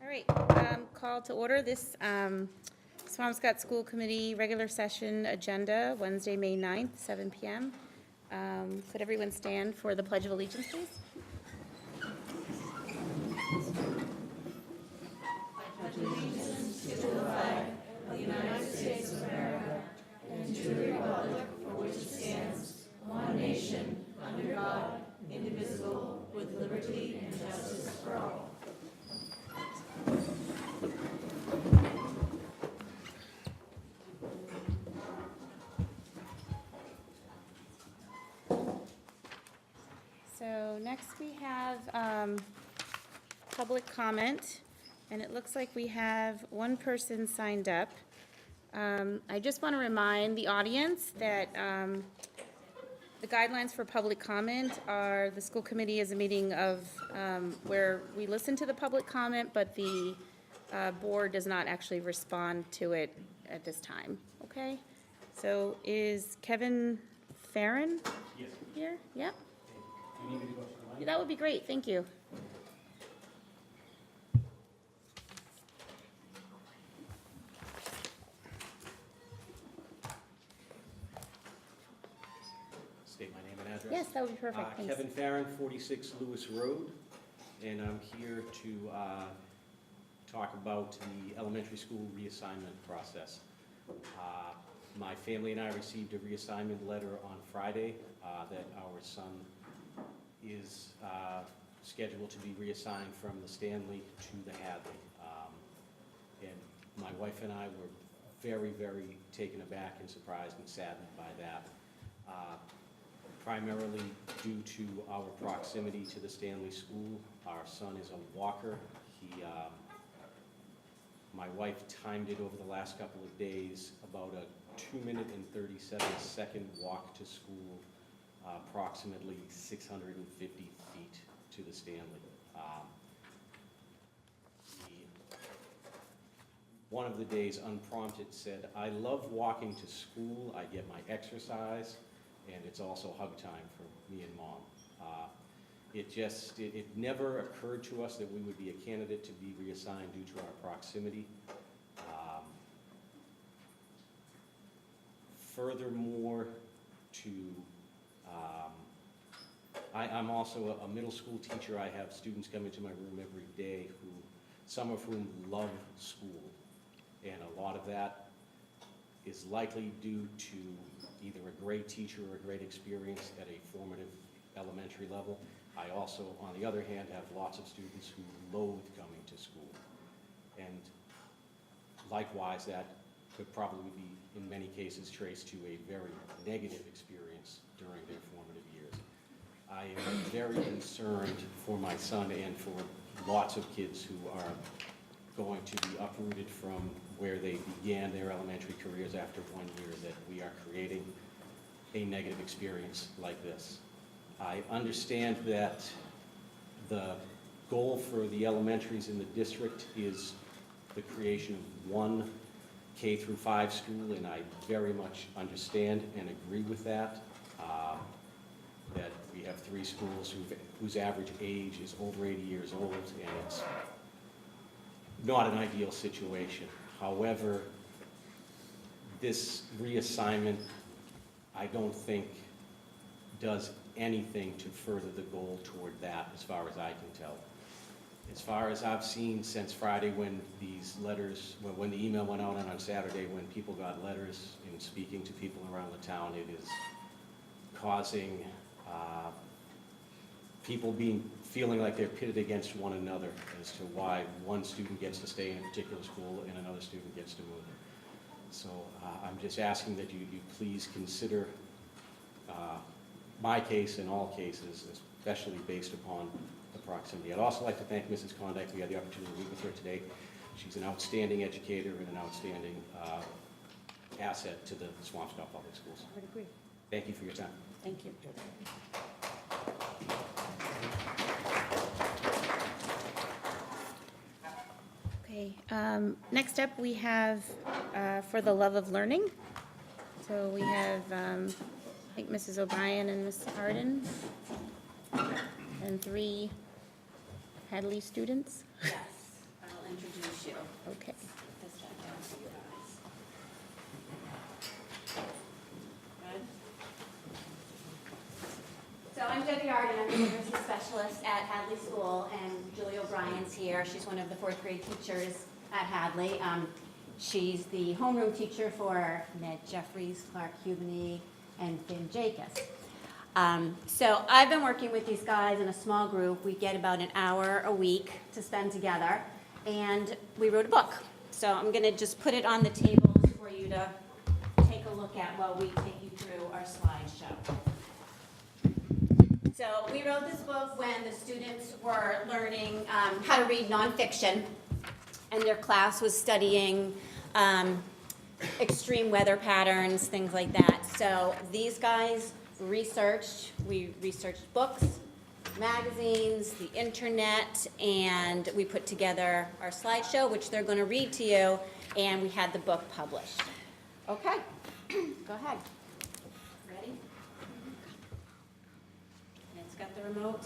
right, call to order this Swampscott School Committee regular session agenda, Wednesday, May 9th, 7 p.m. Could everyone stand for the Pledge of Allegiance, please? So next we have public comment, and it looks like we have one person signed up. I just want to remind the audience that the guidelines for public comment are the school committee is a meeting of where we listen to the public comment, but the board does not actually respond to it at this time. Okay? So is Kevin Farron here? Yep. Do you need me to go to the mic? That would be great, thank you. State my name and address. Yes, that would be perfect, thanks. Kevin Farron, 46 Lewis Road, and I'm here to talk about the elementary school reassignment process. My family and I received a reassignment letter on Friday that our son is scheduled to be reassigned from the Stanley to the Hadley. And my wife and I were very, very taken aback and surprised and saddened by that. Primarily due to our proximity to the Stanley School. Our son is a walker. My wife timed it over the last couple of days, about a 2-minute and 37-second walk to school, approximately 650 feet to the Stanley. One of the days, unprompted, said, "I love walking to school. I get my exercise, and it's also hug time for me and Mom." It never occurred to us that we would be a candidate to be reassigned due to our proximity. Furthermore, I'm also a middle school teacher. I have students come into my room every day some of whom love school, and a lot of that is likely due to either a great teacher or a great experience at a formative elementary level. I also, on the other hand, have lots of students who loathe coming to school. And likewise, that could probably be, in many cases, traced to a very negative experience during their formative years. I am very concerned for my son and for lots of kids who are going to be uprooted from where they began their elementary careers after 1 year, that we are creating a negative experience like this. I understand that the goal for the elementaries in the district is the creation of one K-5 school, and I very much understand and agree with that. That we have 3 schools whose average age is over 80 years old, and it's not an ideal situation. However, this reassignment, I don't think, does anything to further the goal toward that, as far as I can tell. As far as I've seen since Friday, when these letters, when the email went out, and on Saturday when people got letters and speaking to people around the town, it is causing people feeling like they're pitted against one another as to why one student gets to stay in a particular school and another student gets to move. So I'm just asking that you please consider my case and all cases, especially based upon the proximity. I'd also like to thank Mrs. Kondak. We had the opportunity to meet with her today. She's an outstanding educator and an outstanding asset to the Swampscott Public Schools. I would agree. Thank you for your time. Thank you. Okay, next up we have For the Love of Learning. So we have, I think Mrs. O'Brien and Ms. Harden, and 3 Hadley students. Yes, introduce you. Okay. Mm-hmm. Put this back down for you guys. Good. So I'm Debbie Arden, I'm the literacy specialist at Hadley School, and Julie O'Brien's here. She's one of the fourth grade teachers at Hadley. She's the homeroom teacher for Ned Jeffries, Clark Hubany, and Finn Jacobs. So I've been working with these guys in a small group. We get about an hour a week to spend together, and we wrote a book. So I'm going to just put it on the tables for you to take a look at while we take you through our slideshow. So we wrote this book when the students were learning how to read nonfiction, and their class was studying extreme weather patterns, things like that. So these guys we researched books, magazines, the internet, and we put together our slideshow, which they're going to read to you, and we had the book published. Okay, go ahead. Ready? And it's got the remote.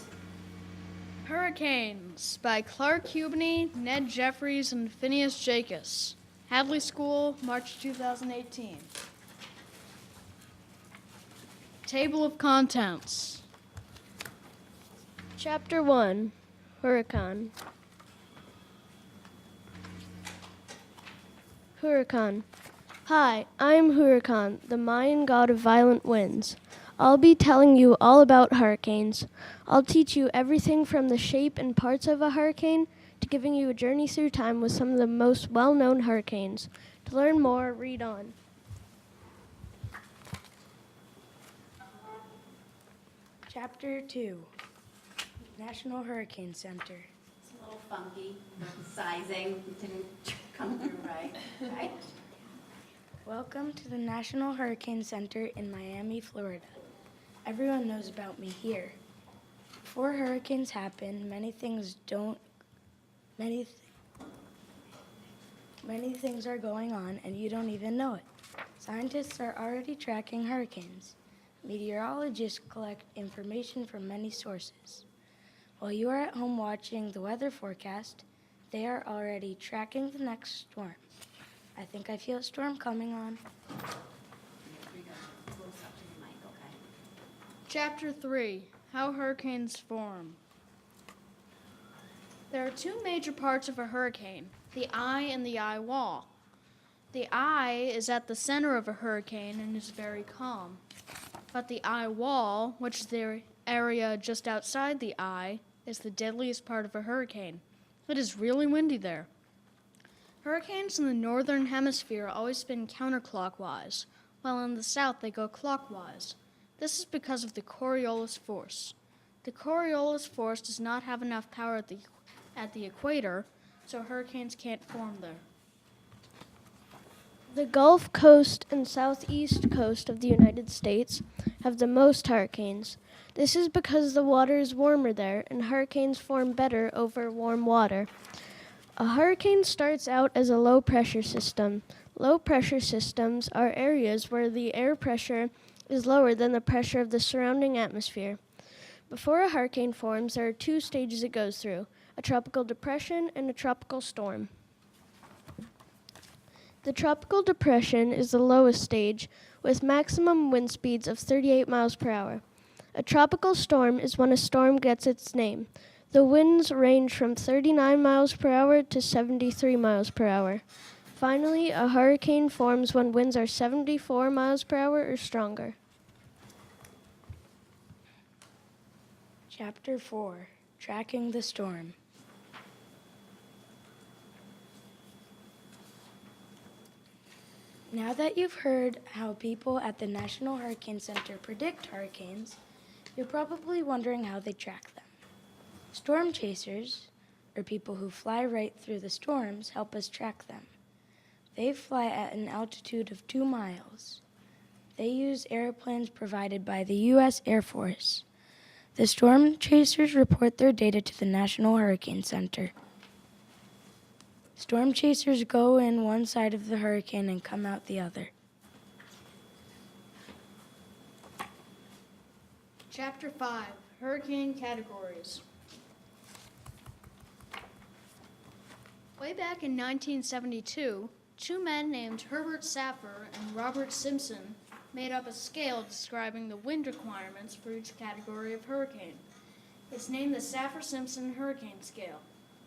Hurricanes by Clark Hubany, Ned Jeffries, and Phineas Jacobs. Hadley School, March 2018. Table of Contents. Chapter 1, Huracan. Huracan. Hi, I'm Huracan, the Mayan god of violent winds. I'll be telling you all about hurricanes. I'll teach you everything from the shape and parts of a hurricane to giving you a journey through time with some of the most well-known hurricanes. To learn more, read on. Chapter 2, National Hurricane Center. It's a little funky, the sizing didn't come through right. Okay. Welcome to the National Hurricane Center in Miami, Florida. Everyone knows about me here. Before hurricanes happen, many things are going on and you don't even know it. Scientists are already tracking hurricanes. Meteorologists collect information from many sources. While you are at home watching the weather forecast, they are already tracking the next storm. I think I feel a storm coming on. Here we go. Close up to the mic, okay? Chapter 3, How Hurricanes Form. There are two major parts of a hurricane, the eye and the eye wall. The eye is at the center of a hurricane and is very calm. But the eye wall, which is the area just outside the eye, is the deadliest part of a hurricane. It is really windy there. Hurricanes in the northern hemisphere always spin counterclockwise, while in the south they go clockwise. This is because of the Coriolis force. The Coriolis force does not have enough power at the equator, so hurricanes can't form there. The Gulf Coast and southeast coast of the United States have the most hurricanes. This is because the water is warmer there and hurricanes form better over warm water. A hurricane starts out as a low-pressure system. Low-pressure systems are areas where the air pressure is lower than the pressure of the surrounding atmosphere. Before a hurricane forms, there are two stages it goes through, a tropical depression and a tropical storm. The tropical depression is the lowest stage, with maximum wind speeds of 38 miles per hour. A tropical storm is when a storm gets its name. The winds range from 39 miles per hour to 73 miles per hour. Finally, a hurricane forms when winds are 74 miles per hour or stronger. Chapter 4, Tracking the Storm. Now that you've heard how people at the National Hurricane Center predict hurricanes, you're probably wondering how they track them. Storm chasers, or people who fly right through the storms, help us track them. They fly at an altitude of 2 miles. They use airplanes provided by the U.S. Air Force. The storm chasers report their data to the National Hurricane Center. Storm chasers go in one side of the hurricane and come out the other. Chapter 5, Hurricane Categories. Way back in 1972, two men named Herbert Saffer and Robert Simpson made up a scale describing the wind requirements for each category of hurricane. It's named the Saffer-Simpson Hurricane Scale.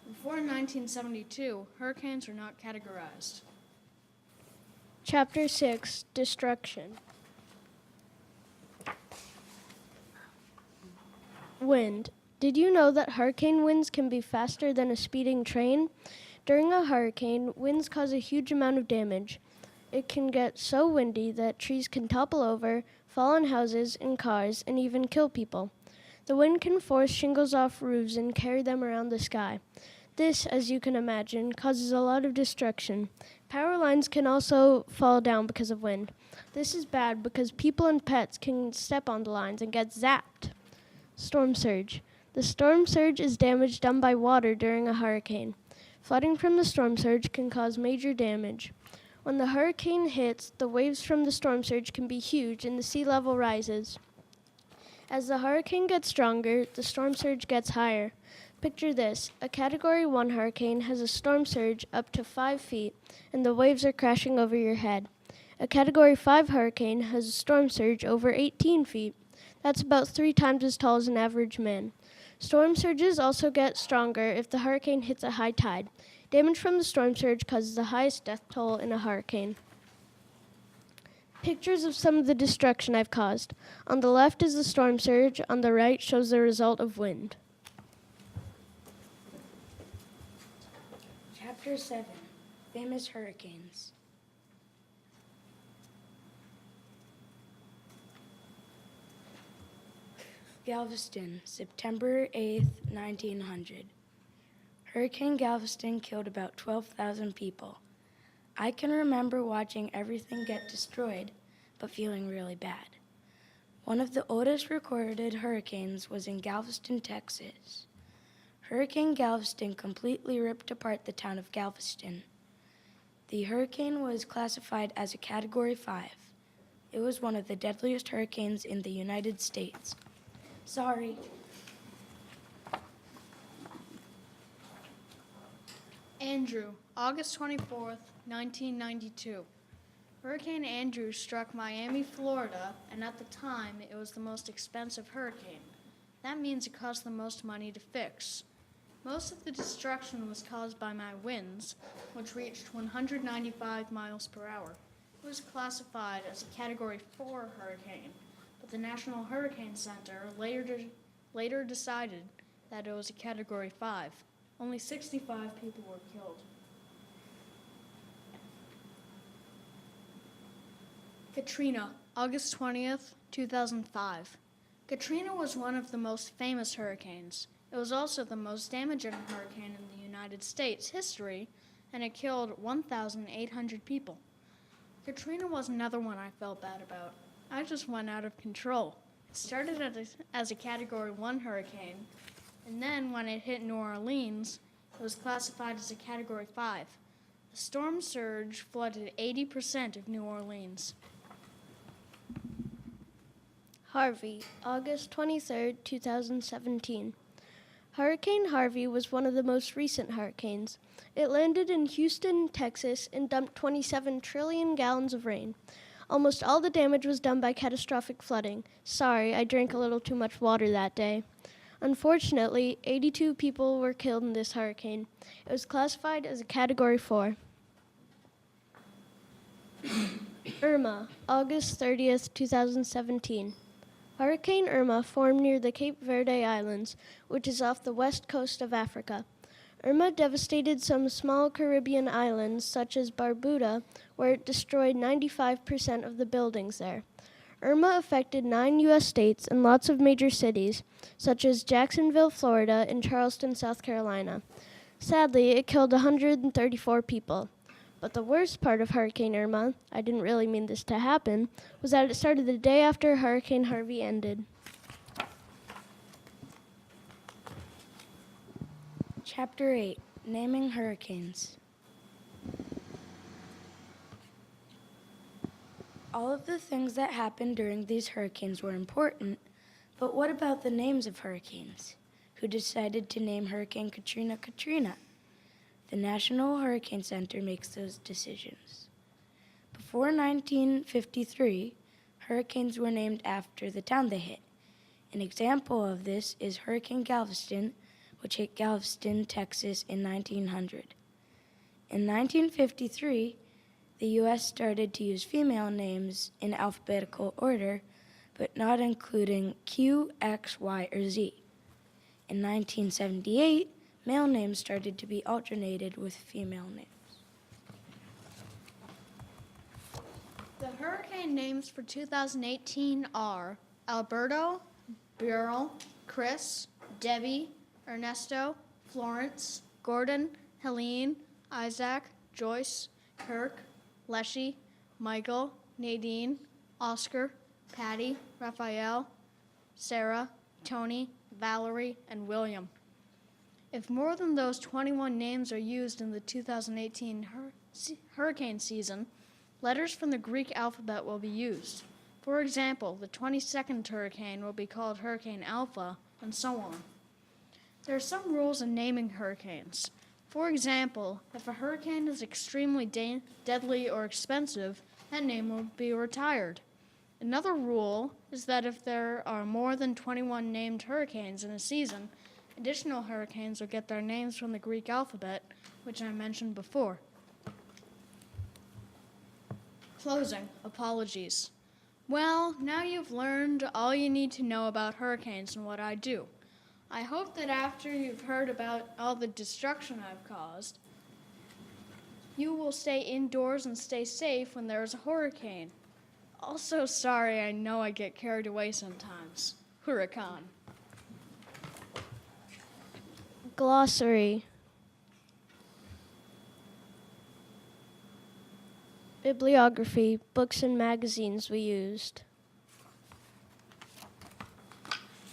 Before 1972, hurricanes were not categorized. Chapter 6, Destruction. Wind. Did you know that hurricane winds can be faster than a speeding train? During a hurricane, winds cause a huge amount of damage. It can get so windy that trees can topple over, fall on houses and cars, and even kill people. The wind can force shingles off roofs and carry them around the sky. This, as you can imagine, causes a lot of destruction. Power lines can also fall down because of wind. This is bad because people and pets can step on the lines and get zapped. Storm surge. The storm surge is damage done by water during a hurricane. Flooding from the storm surge can cause major damage. When the hurricane hits, the waves from the storm surge can be huge and the sea level rises. As the hurricane gets stronger, the storm surge gets higher. Picture this: a Category 1 hurricane has a storm surge up to 5 feet, and the waves are crashing over your head. A Category 5 hurricane has a storm surge over 18 feet. That's about 3 times as tall as an average man. Storm surges also get stronger if the hurricane hits a high tide. Damage from the storm surge causes the highest death toll in a hurricane. Pictures of some of the destruction I've caused. On the left is the storm surge, on the right shows the result of wind. Chapter 7, Famous Hurricanes. Galveston, September 8th, 1900. Hurricane Galveston killed about 12,000 people. I can remember watching everything get destroyed, but feeling really bad. One of the oldest recorded hurricanes was in Galveston, Texas. Hurricane Galveston completely ripped apart the town of Galveston. The hurricane was classified as a Category 5. It was one of the deadliest hurricanes in the United States. Sorry. Andrew, August 24th, 1992. Hurricane Andrew struck Miami, Florida, and at the time, it was the most expensive hurricane. That means it cost the most money to fix. Most of the destruction was caused by my winds, which reached 195 miles per hour. It was classified as a Category 4 hurricane, but the National Hurricane Center later decided that it was a Category 5. Only 65 people were killed. Katrina, August 20th, 2005. Katrina was one of the most famous hurricanes. It was also the most damaging hurricane in the United States history, and it killed 1,800 people. Katrina was another one I felt bad about. I just went out of control. It started as a Category 1 hurricane, and then when it hit New Orleans, it was classified as a Category 5. The storm surge flooded 80% of New Orleans. Harvey, August 23rd, 2017. Hurricane Harvey was one of the most recent hurricanes. It landed in Houston, Texas, and dumped 27 trillion gallons of rain. Almost all the damage was done by catastrophic flooding. Sorry, I drank a little too much water that day. Unfortunately, 82 people were killed in this hurricane. It was classified as a Category 4. Irma, August 30th, 2017. Hurricane Irma formed near the Cape Verde Islands, which is off the west coast of Africa. Irma devastated some small Caribbean islands, such as Barbuda, where it destroyed 95% of the buildings there. Irma affected 9 U.S. states and lots of major cities, such as Jacksonville, Florida, and Charleston, South Carolina. Sadly, it killed 134 people. But the worst part of Hurricane Irma, I didn't really mean this to happen, was that it started the day after Hurricane Harvey ended. Chapter 8, Naming Hurricanes. All of the things that happened during these hurricanes were important, but what about the names of hurricanes? Who decided to name Hurricane Katrina Katrina? The National Hurricane Center makes those decisions. Before 1953, hurricanes were named after the town they hit. An example of this is Hurricane Galveston, which hit Galveston, Texas in 1900. In 1953, the U.S. started to use female names in alphabetical order, but not including Q, X, Y, or Z. In 1978, male names started to be alternated with female names. The hurricane names for 2018 are Alberto, Beryl, Chris, Debbie, Ernesto, Florence, Gordon, Helene, Isaac, Joyce, Kirk, Leshy, Michael, Nadine, Oscar, Patty, Raphael, Sarah, Tony, Valerie, and William. If more than those 21 names are used in the 2018 hurricane season, letters from the Greek alphabet will be used. For example, the 22nd hurricane will be called Hurricane Alpha, and so on. There are some rules in naming hurricanes. For example, if a hurricane is extremely deadly or expensive, that name will be retired. Another rule is that if there are more than 21 named hurricanes in a season, additional hurricanes will get their names from the Greek alphabet, which I mentioned before. Closing. Apologies. Well, now you've learned all you need to know about hurricanes and what I do. I hope that after you've heard about all the destruction I've caused, you will stay indoors and stay safe when there is a hurricane. Also, sorry, I know I get carried away sometimes. Huracan. Glossary. Bibliography, books and magazines we used.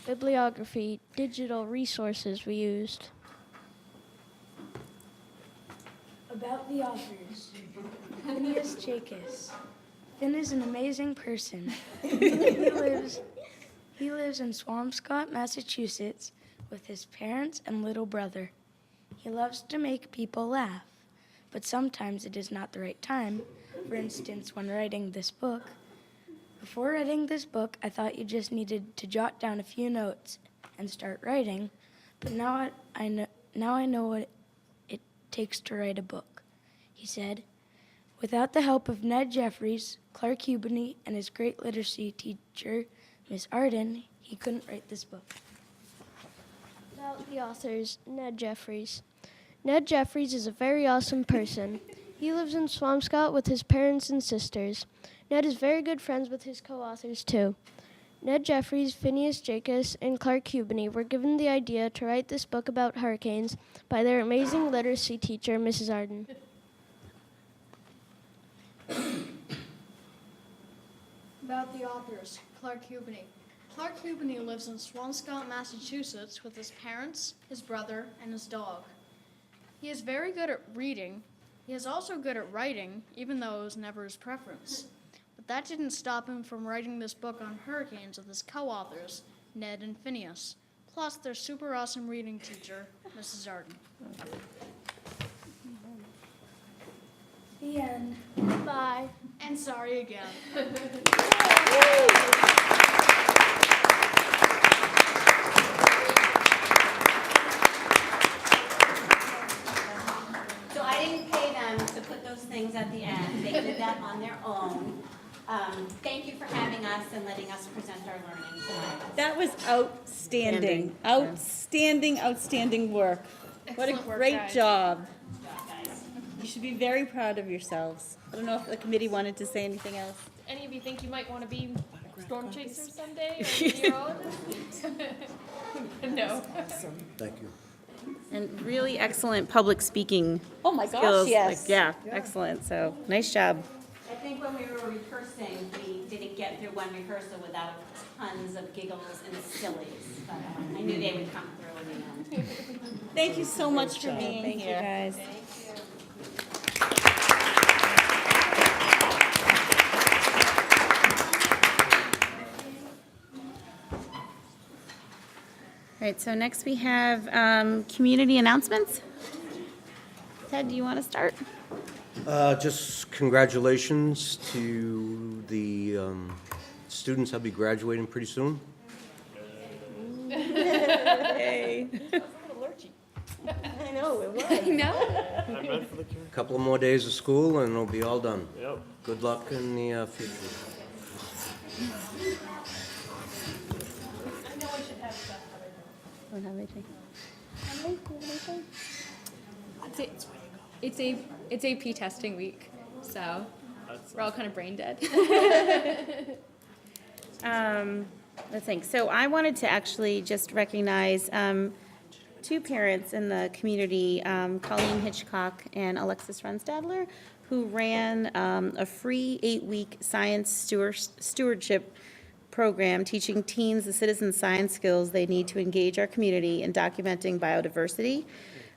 Bibliography, digital resources we used. About the authors. Phineas Jacobs. Finn is an amazing person. He lives in Swampscott, Massachusetts, with his parents and little brother. He loves to make people laugh, but sometimes it is not the right time. For instance, when writing this book. Before writing this book, I thought you just needed to jot down a few notes and start writing, but now I know what it takes to write a book. He said, without the help of Ned Jeffries, Clark Hubney, and his great literacy teacher, Miss Arden, he couldn't write this book. About the authors, Ned Jeffries. Ned Jeffries is a very awesome person. He lives in Swampscott with his parents and sisters. Ned is very good friends with his co-authors, too. Ned Jeffries, Phineas Jacobs, and Clark Hubney were given the idea to write this book about hurricanes by their amazing literacy teacher, Mrs. Arden. About the authors, Clark Hubney. Clark Hubney lives in Swampscott, Massachusetts with his parents, his brother, and his dog. He is very good at reading. He is also good at writing, even though it was never his preference. But that didn't stop him from writing this book on hurricanes with his co-authors, Ned and Phineas, plus their super awesome reading teacher, Mrs. Arden. The end. Bye. And sorry again. So I didn't pay them to put those things at the end. They did that on their own. Thank you for having us and letting us present our learning tonight. That was outstanding. Outstanding work. What a Excellent work, great guys. job. You should be very proud of yourselves. I don't know if the committee wanted to say anything else. Any of you think you might want to be storm chasers someday or meteorologists? No. Thank you. And really excellent public speaking Oh my gosh, skills. yes. Like, yeah, excellent. So nice job. I think when we were rehearsing, we didn't get through one rehearsal without tons of giggles and sillies, but I knew they would come through in the end. Thank you so much for being Thank you, here. guys. All right, so next we have community announcements. Ted, do you want to start? Just congratulations to the students that'll be graduating pretty soon. Yay. I know, it was. A couple of more days of school and it'll be all done. Yep. Good luck in the future. Don't have anything. It's AP testing week, so we're all kind of brain dead. Let's think. So I wanted to actually just recognize two parents in the community, Colleen Hitchcock and Alexis Runstadler, who ran a free 8-week science stewardship program teaching teens the citizen science skills they need to engage our community in documenting biodiversity.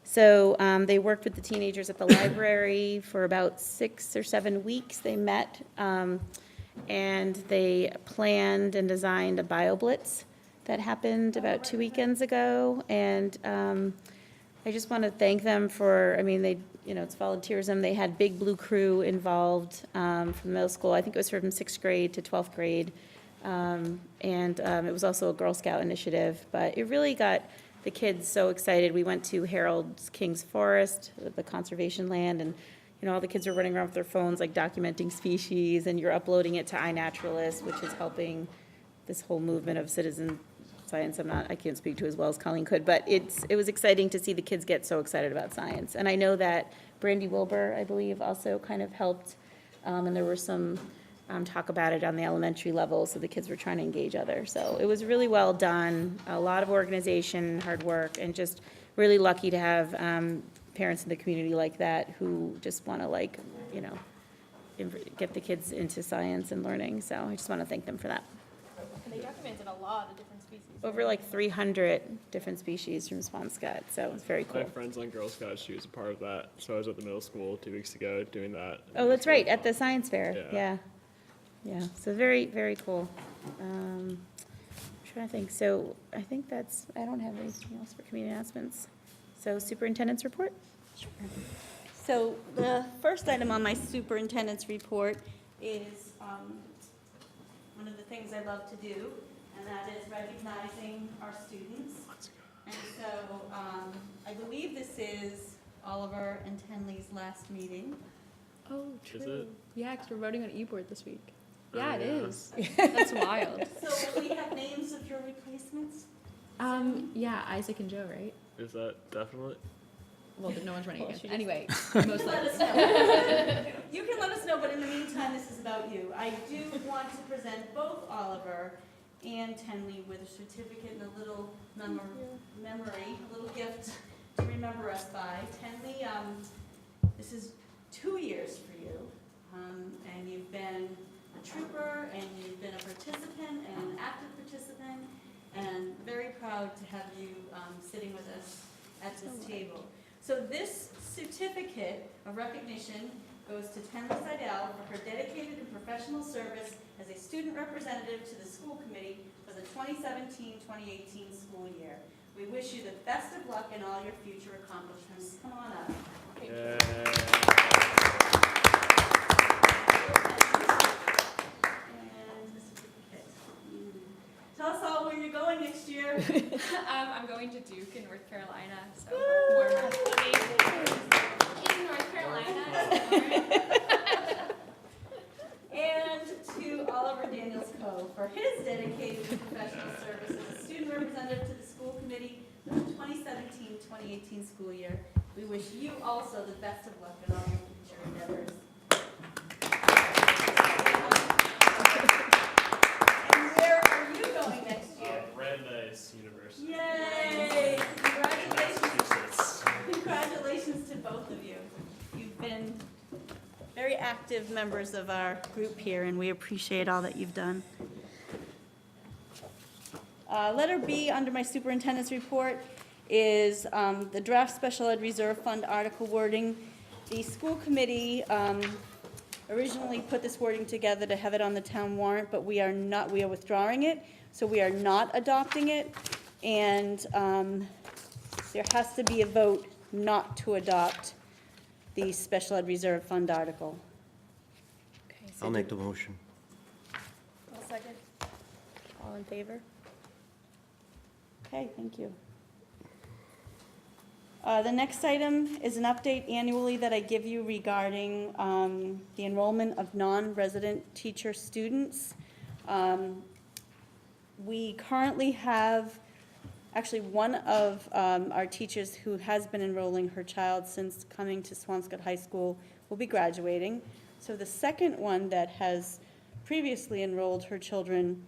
So they worked with the teenagers at the library for about 6 or 7 weeks. They met and they planned and designed a BioBlitz that happened about 2 weekends ago. And I just want to thank them for, I mean, they, you know, it's volunteerism. They had Big Blue Crew involved from middle school. I think it was from 6th grade to 12th grade. And it was also a Girl Scout initiative, but it really got the kids so excited. We went to Harold's King's Forest, the conservation land, and you know, all the kids are running around with their phones, like documenting species, and you're uploading it to iNaturalist, which is helping this whole movement of citizen science. I can't speak to as well as Colleen could, but it was exciting to see the kids get so excited about science. And I know that Brandy Wilbur, I believe, also kind of helped, and there were some talk about it on the elementary level, so the kids were trying to engage others. So it was really well done, a lot of organization, hard work, and just really lucky to have parents in the community like that who just want to, like, you know, get the kids into science and learning. So I just want to thank them for that. And they documented a lot of different species. Over like 300 different species from Swampscott, so it's very My cool. friend's on Girl Scouts, she was a part of that. So I was at the middle school 2 weeks ago doing that. Oh, that's right, at the science fair, Yeah. yeah. So very, very cool. I'm trying to think, so I think I don't have anything else for community announcements. So superintendent's report? So the first item on my superintendent's report is one of the things I love to do, and that is recognizing our students. And so I believe this is Oliver and Tenley's last meeting. Oh, true. Is it? Yeah, because we're voting on e-board this week. Oh, Yeah, it yeah. is. That's wild. So will we have names of your replacements? Yeah, Isaac and Joe, right? Is that definite? Well, no one's running Well, against. she Anyway, Let most likely. us know. You can let us know, but in the meantime, this is about you. I do want to present both Oliver and Tenley with a certificate and a little memory, a little gift to remember us by. Tenley, this is 2 years for you, and you've been a trooper, and you've been a participant, and an active participant, and very proud to have you sitting with us at this table. So this certificate of recognition goes to Tenley Seidel for her dedicated and professional service as a student representative to the school committee for the 2017-2018 school year. We wish you the best of luck in all your future accomplishments. Come on up. And the certificate. Tell us all where you're going next year. I'm going to Duke in North Carolina, so warmer. In North Carolina. And to Oliver Daniels Coe for his dedicated and professional service as a student representative to the school committee for the 2017-2018 school year. We wish you also the best of luck in all your future endeavors. And where are you going next year? Brandeis University. Yay! Congratulations to both of you. You've been very active members of our group here, and we appreciate all that you've done. Letter B under my superintendent's report is the draft special ed reserve fund article wording. The school committee originally put this wording together to have it on the town warrant, but we are withdrawing it, so we are not adopting it. And there has to be a vote not to adopt the special ed reserve fund article. Okay, so I'll make the motion. I'll second. All in favor? Okay, thank you. The next item is an update annually that I give you regarding the enrollment of non-resident teacher students. We currently have, actually, one of our teachers who has been enrolling her child since coming to Swampscott High School will be graduating. So the second one that has previously enrolled her children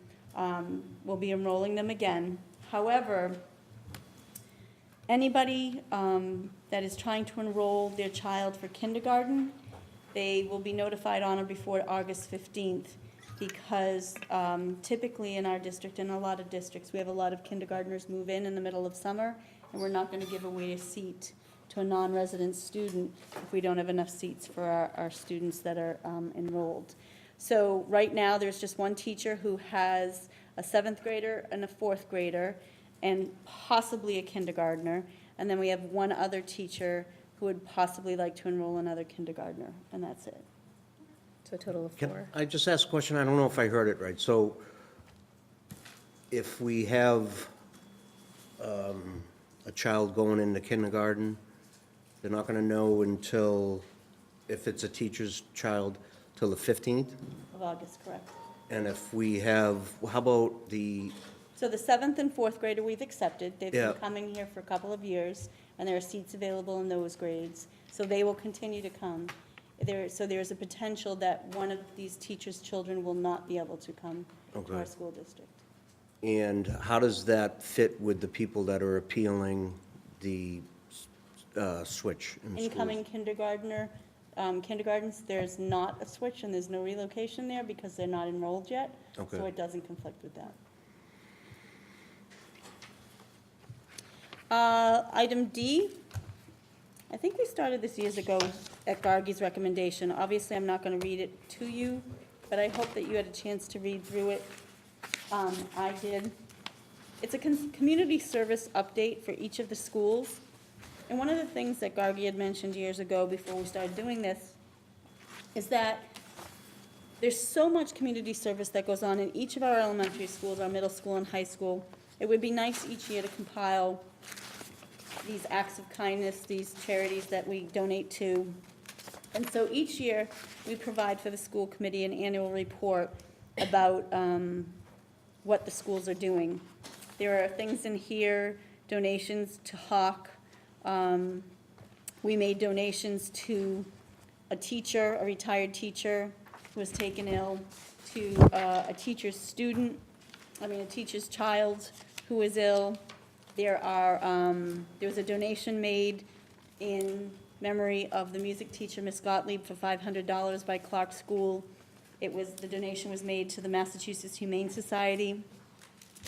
will be enrolling them again. However, anybody that is trying to enroll their child for kindergarten, they will be notified on or before August 15th, because typically in our district and a lot of districts, we have a lot of kindergartners move in the middle of summer, and we're not going to give away a seat to a non-resident student if we don't have enough seats for our students that are enrolled. So right now, there's just one teacher who has a 7th grader and a 4th grader, and possibly a kindergartner. And then we have one other teacher who would possibly like to enroll another kindergartner, and that's it. So a total of Can 4. I just ask a question? I don't know if I heard it right. So if we have a child going into kindergarten, they're not going to know until, if it's a teacher's child, till the 15th? Of August, correct. And if we have, how about the, So the 7th and 4th grader we've accepted. They've been Yeah. coming here for a couple of years, and there are seats available in those grades. So they will continue to come. So there's a potential that one of these teachers' children will not be able to come to our Okay. school district. and how does that fit with the people that are appealing the switch in schools? Incoming kindergartens, there's not a switch and there's no relocation there because they're not enrolled yet. Okay. So it doesn't conflict with that. Item D, I think we started this years ago at Gargie's recommendation. Obviously, I'm not going to read it to you, but I hope that you had a chance to read through it. I did. It's a community service update for each of the schools. And one of the things that Gargie had mentioned years ago before we started doing this is that there's so much community service that goes on in each of our elementary schools, our middle school and high school. It would be nice each year to compile these acts of kindness, these charities that we donate to. And so each year, we provide for the school committee an annual report about what the schools are doing. There are things in here, donations to Hawk. We made donations to a teacher, a retired teacher who was taken ill, to a teacher's child who was ill. There was a donation made in memory of the music teacher, Miss Gottlieb, for $500 by Clark School. The donation was made to the Massachusetts Humane Society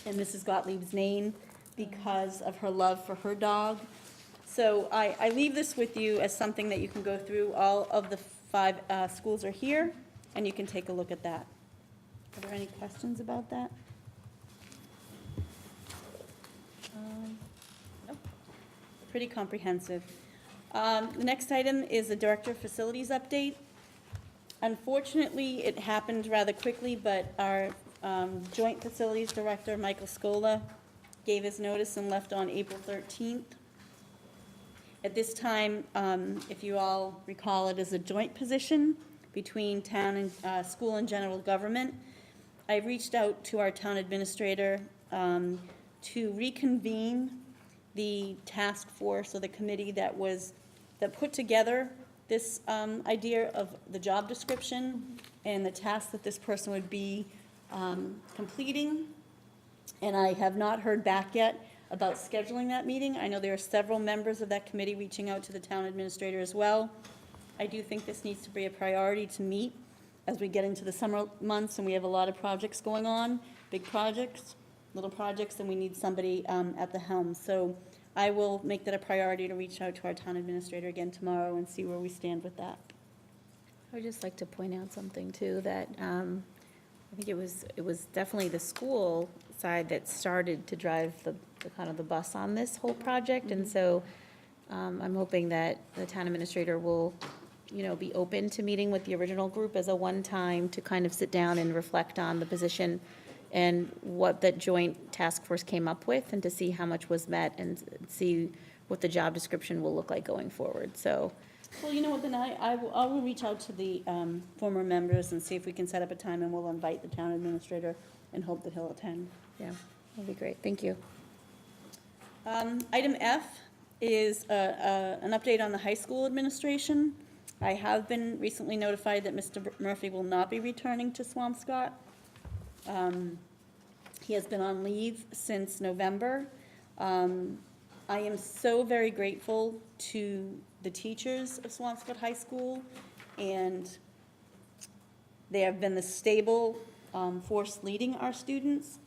in Mrs. Gottlieb's name because of her love for her dog. So I leave this with you as something that you can go through. All of the 5 schools are here, and you can take a look at that. Are there any questions about that? Nope. Pretty comprehensive. The next item is the Director of Facilities update. Unfortunately, it happened rather quickly, but our Joint Facilities Director, Michael Scola, gave his notice and left on April 13th. At this time, if you all recall, it is a joint position between town and school and general government. I reached out to our town administrator to reconvene the task force or the committee that put together this idea of the job description and the task that this person would be completing. And I have not heard back yet about scheduling that meeting. I know there are several members of that committee reaching out to the town administrator as well. I do think this needs to be a priority to meet as we get into the summer months and we have a lot of projects going on, big projects, little projects, and we need somebody at the helm. So I will make that a priority to reach out to our town administrator again tomorrow and see where we stand with that. I would just like to point out something too, that I think it was definitely the school side that started to drive the kind of the bus on this whole project. And so I'm hoping that the town administrator will, be open to meeting with the original group as a one-time to kind of sit down and reflect on the position and what that joint task force came up with, and to see how much was met and see what the job description will look like going forward. So, Well, you know what, then I will reach out to the former members and see if we can set up a time, and we'll invite the town administrator and hope that he'll attend. yeah, that'd be great. Thank you. Item F is an update on the high school administration. I have been recently notified that Mr. Murphy will not be returning to Swampscott. He has been on leave since November. I am so very grateful to the teachers of Swampscott High School, and they have been the stable force leading our students.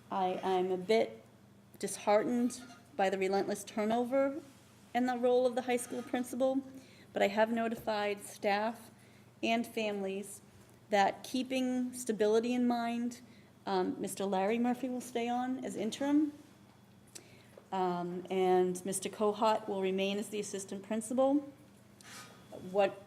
I'm a bit disheartened by the relentless turnover in the role of the high school principal, but I have notified staff and families that, keeping stability in mind, Mr. Larry Murphy will stay on as interim, and Mr. Kohut will remain as the assistant principal. What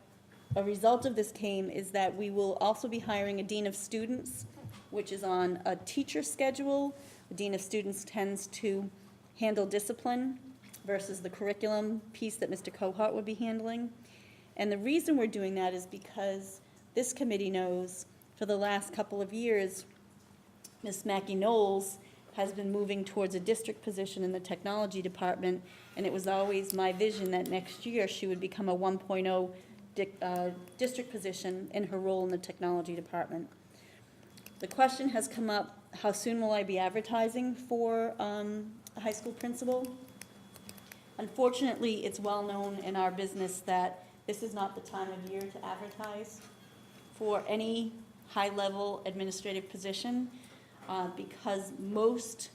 a result of this came is that we will also be hiring a dean of students, which is on a teacher schedule. The dean of students tends to handle discipline versus the curriculum piece that Mr. Kohut would be handling. And the reason we're doing that is because this committee knows for the last couple of years, Ms. Mackie Knowles has been moving towards a district position in the technology department, and it was always my vision that next year she would become a 1.0 district position in her role in the technology department. The question has come up, how soon will I be advertising for a high school principal? Unfortunately, it's well known in our business that this is not the time of year to advertise for any high-level administrative position, because most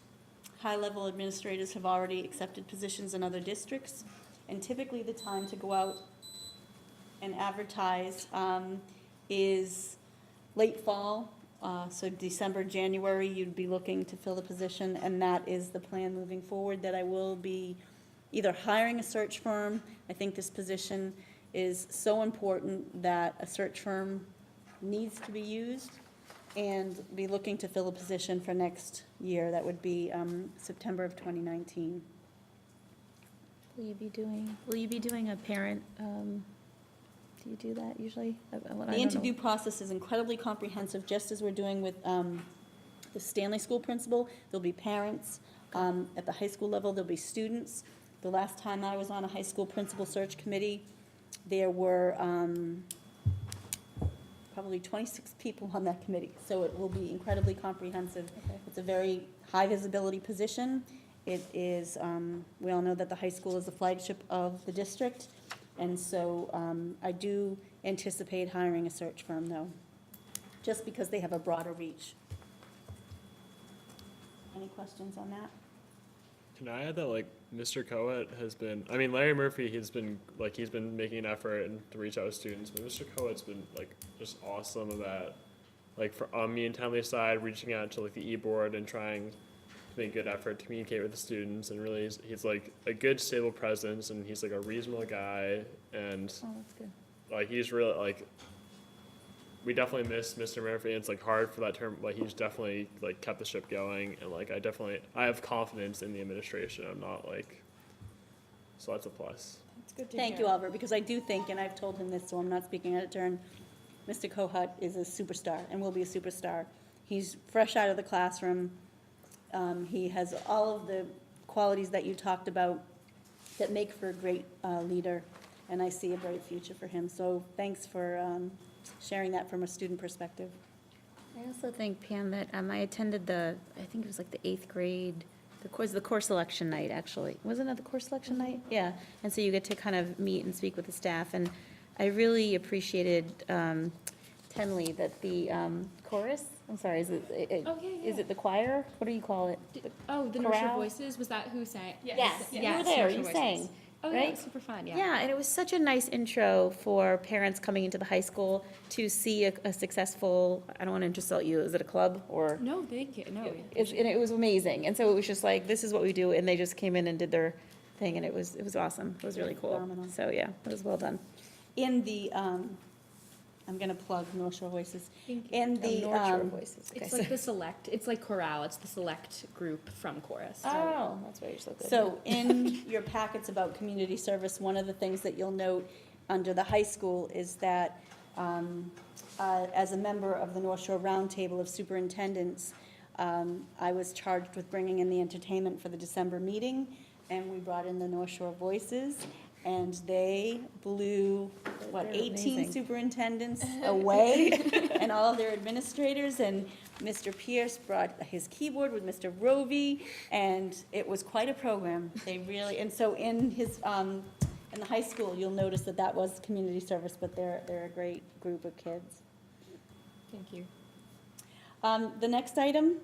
high-level administrators have already accepted positions in other districts, and typically the time to go out and advertise is late fall, so December, January, you'd be looking to fill the position, and that is the plan moving forward, that I will be either hiring a search firm. I think this position is so important that a search firm needs to be used, and be looking to fill a position for next year. That would be September of 2019. Will you be doing a parent, do you do that usually? The interview process is incredibly comprehensive, just as we're doing with the Stanley School principal. There'll be parents. At the high school level, there'll be students. The last time I was on a high school principal search committee, there were probably 26 people on that committee, so it will be incredibly comprehensive. Okay. It's a very high visibility position. It is, we all know that the high school is the flagship of the district, and so I do anticipate hiring a search firm, though, just because they have a broader reach. Any questions on that? Can I add that, like, Mr. Coet has been, I mean, Larry Murphy, he's been making an effort to reach out to students, but Mr. Coet's been, like, just awesome about, like, on me and Tenley's side, reaching out to, like, the e-board and trying to make a good effort to communicate with the students, and really, he's like, a good, stable presence, and he's, like, a reasonable guy, and, Oh, that's good. like, he's really, like, we definitely miss Mr. Murphy, and it's, like, hard for that term, like, he's definitely, like, kept the ship going, and, like, I have confidence in the administration. I'm not, like, so that's a plus. It's good to Thank you, Albert, because I do think, and I've told him this, so I'm not speaking out of turn, Mr. Kohut is a superstar and will be a superstar. He's fresh out of the classroom. He has all of the qualities that you talked about that make for a great leader, and I see a bright future for him. So thanks for sharing that from a student perspective. I also think, Pam, that I attended I think it was like the 8th grade, the course selection night, actually. Wasn't it the course selection night? Yeah, and so you get to kind of meet and speak with the staff, and I really appreciated, Tenley, that the chorus, I'm sorry, is it the choir? What do you call it? The Nurture Chorale? Voices, was that who sang? Yes, you were Yes, there, Nurture you Voices. sang, Oh, right? yeah, super fun, yeah. Yeah, and it was such a nice intro for parents coming into the high school to see a successful, I don't want to insult you, is it a club or? No, thank you, no. And it was amazing, and so it was just like, this is what we do, and they just came in and did their thing, and it was awesome. It was really cool. Phenomenal. So, yeah, it was well done. In the, I'm gonna plug North Shore Voices. In Oh, the, North Shore Voices, okay. It's like the select, it's like chorale, it's the select group from chorus. Oh, that's why you're so good. so in your packets about community service, one of the things that you'll note under the high school is that as a member of the North Shore Roundtable of Superintendents, I was charged with bringing in the entertainment for the December meeting, and we brought in the North Shore Voices, and they blew, what, They're 18 amazing. superintendents away, and all of their administrators, and Mr. Pierce brought his keyboard with Mr. Rovey, and it was quite a program. They really, and so in his, in the high school, you'll notice that that was community service, but they're a great group of kids. Thank you. The next item,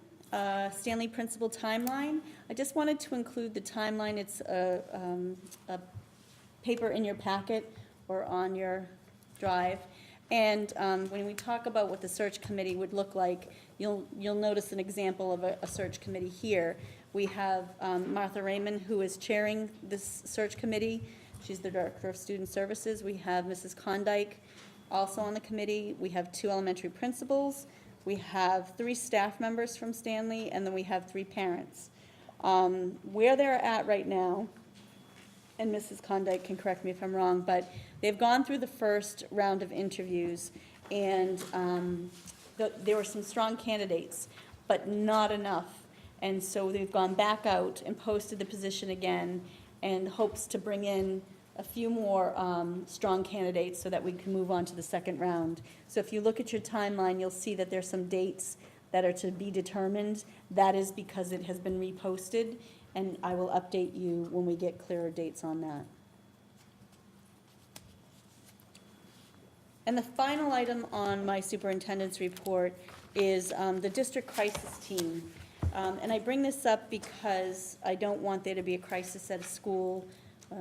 Stanley Principal Timeline. I just wanted to include the timeline. It's a paper in your packet or on your drive. And when we talk about what the search committee would look like, you'll notice an example of a search committee here. We have Martha Raymond, who is chairing this search committee. She's the Director of Student Services. We have Mrs. Klondike also on the committee. We have 2 elementary principals. We have 3 staff members from Stanley, and then we have 3 parents. Where they're at right now, and Mrs. Klondike can correct me if I'm wrong, but they've gone through the first round of interviews, and there were some strong candidates, but not enough. And so they've gone back out and posted the position again, and hopes to bring in a few more strong candidates so that we can move on to the second round. So if you look at your timeline, you'll see that there's some dates that are to be determined. That is because it has been reposted, and I will update you when we get clearer dates on that. And the final item on my superintendent's report is the district crisis team. And I bring this up because I don't want there to be a crisis at a school,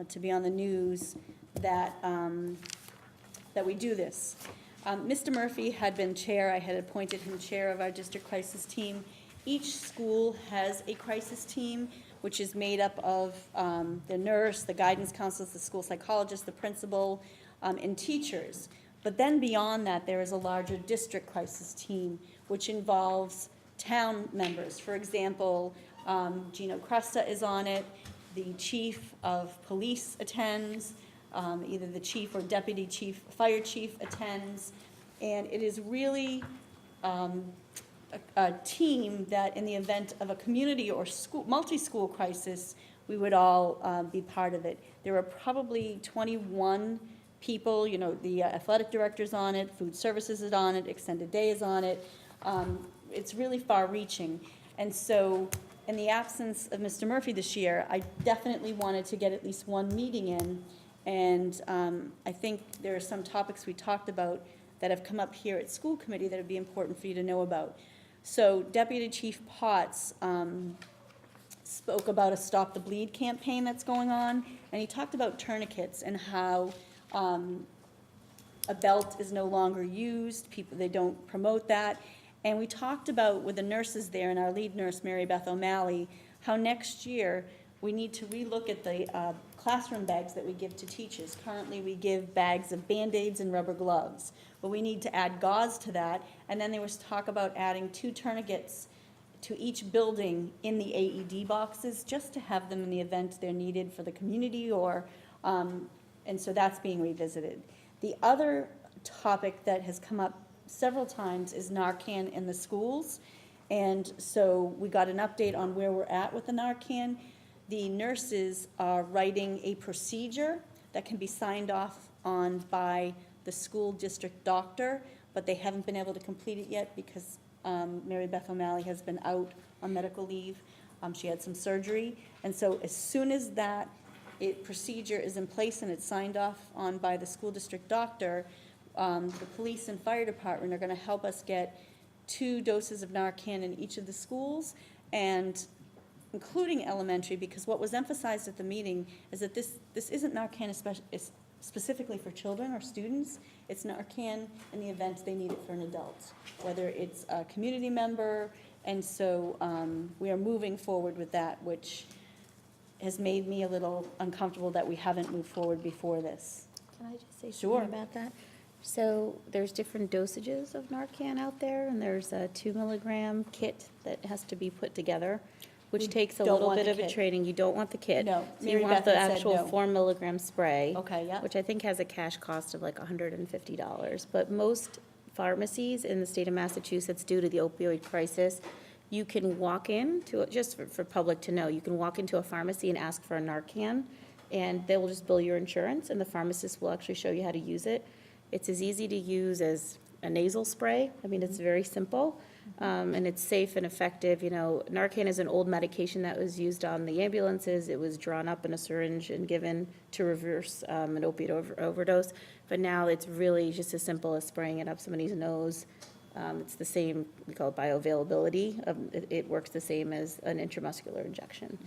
to be on the news, that we do this. Mr. Murphy had been chair. I had appointed him chair of our district crisis team. Each school has a crisis team, which is made up of the nurse, the guidance counselors, the school psychologist, the principal, and teachers. But then beyond that, there is a larger district crisis team, which involves town members. For example, Gino Cresta is on it. The chief of police attends. Either the chief or deputy chief, fire chief attends. And it is really a team that in the event of a community or school, multi-school crisis, we would all be part of it. There are probably 21 people, you know, the athletic director's on it, food services is on it, extended day is on it. It's really far-reaching. And so in the absence of Mr. Murphy this year, I definitely wanted to get at least one meeting in. And I think there are some topics we talked about that have come up here at school committee that would be important for you to know about. So Deputy Chief Potts spoke about a Stop the Bleed campaign that's going on, and he talked about tourniquets and how a belt is no longer used. People, they don't promote that. And we talked about, with the nurses there and our lead nurse, Mary Beth O'Malley, how next year we need to relook at the classroom bags that we give to teachers. Currently, we give bags of Band-Aids and rubber gloves, but we need to add gauze to that. And then there was talk about adding 2 tourniquets to each building in the AED boxes, just to have them in the event they're needed for the community, or, and so that's being revisited. The other topic that has come up several times is Narcan in the schools. And so we got an update on where we're at with the Narcan. The nurses are writing a procedure that can be signed off on by the school district doctor, but they haven't been able to complete it yet because Mary Beth O'Malley has been out on medical leave. She had some surgery. And so as soon as that procedure is in place and it's signed off on by the school district doctor, the police and fire department are going to help us get 2 doses of Narcan in each of the schools, and including elementary, because what was emphasized at the meeting is that this isn't Narcan specifically for children or students. It's Narcan in the event they need it for an adult, whether it's a community member. And so we are moving forward with that, which has made me a little uncomfortable that we haven't moved forward before this. Can I just say Sure. something about that? So there's different dosages of Narcan out there, and there's a 2 milligram kit that has to be put together, which We takes a don't little want bit the of a kit. training. You don't want the kit. No, So Mary you want Beth the had said actual no. 4 milligram spray. Okay, yeah. Which I think has a cash cost of like $150. But most pharmacies in the state of Massachusetts, due to the opioid crisis, you can walk in to, just for public to know, you can walk into a pharmacy and ask for a Narcan, and they will just bill your insurance, and the pharmacist will actually show you how to use it. It's as easy to use as a nasal spray. I mean, it's very simple, and it's safe and effective. You know, Narcan is an old medication that was used on the ambulances. It was drawn up in a syringe and given to reverse an opiate overdose. But now it's really just as simple as spraying it up somebody's nose. It's the same, we call it bioavailability. It works the same as an intramuscular injection.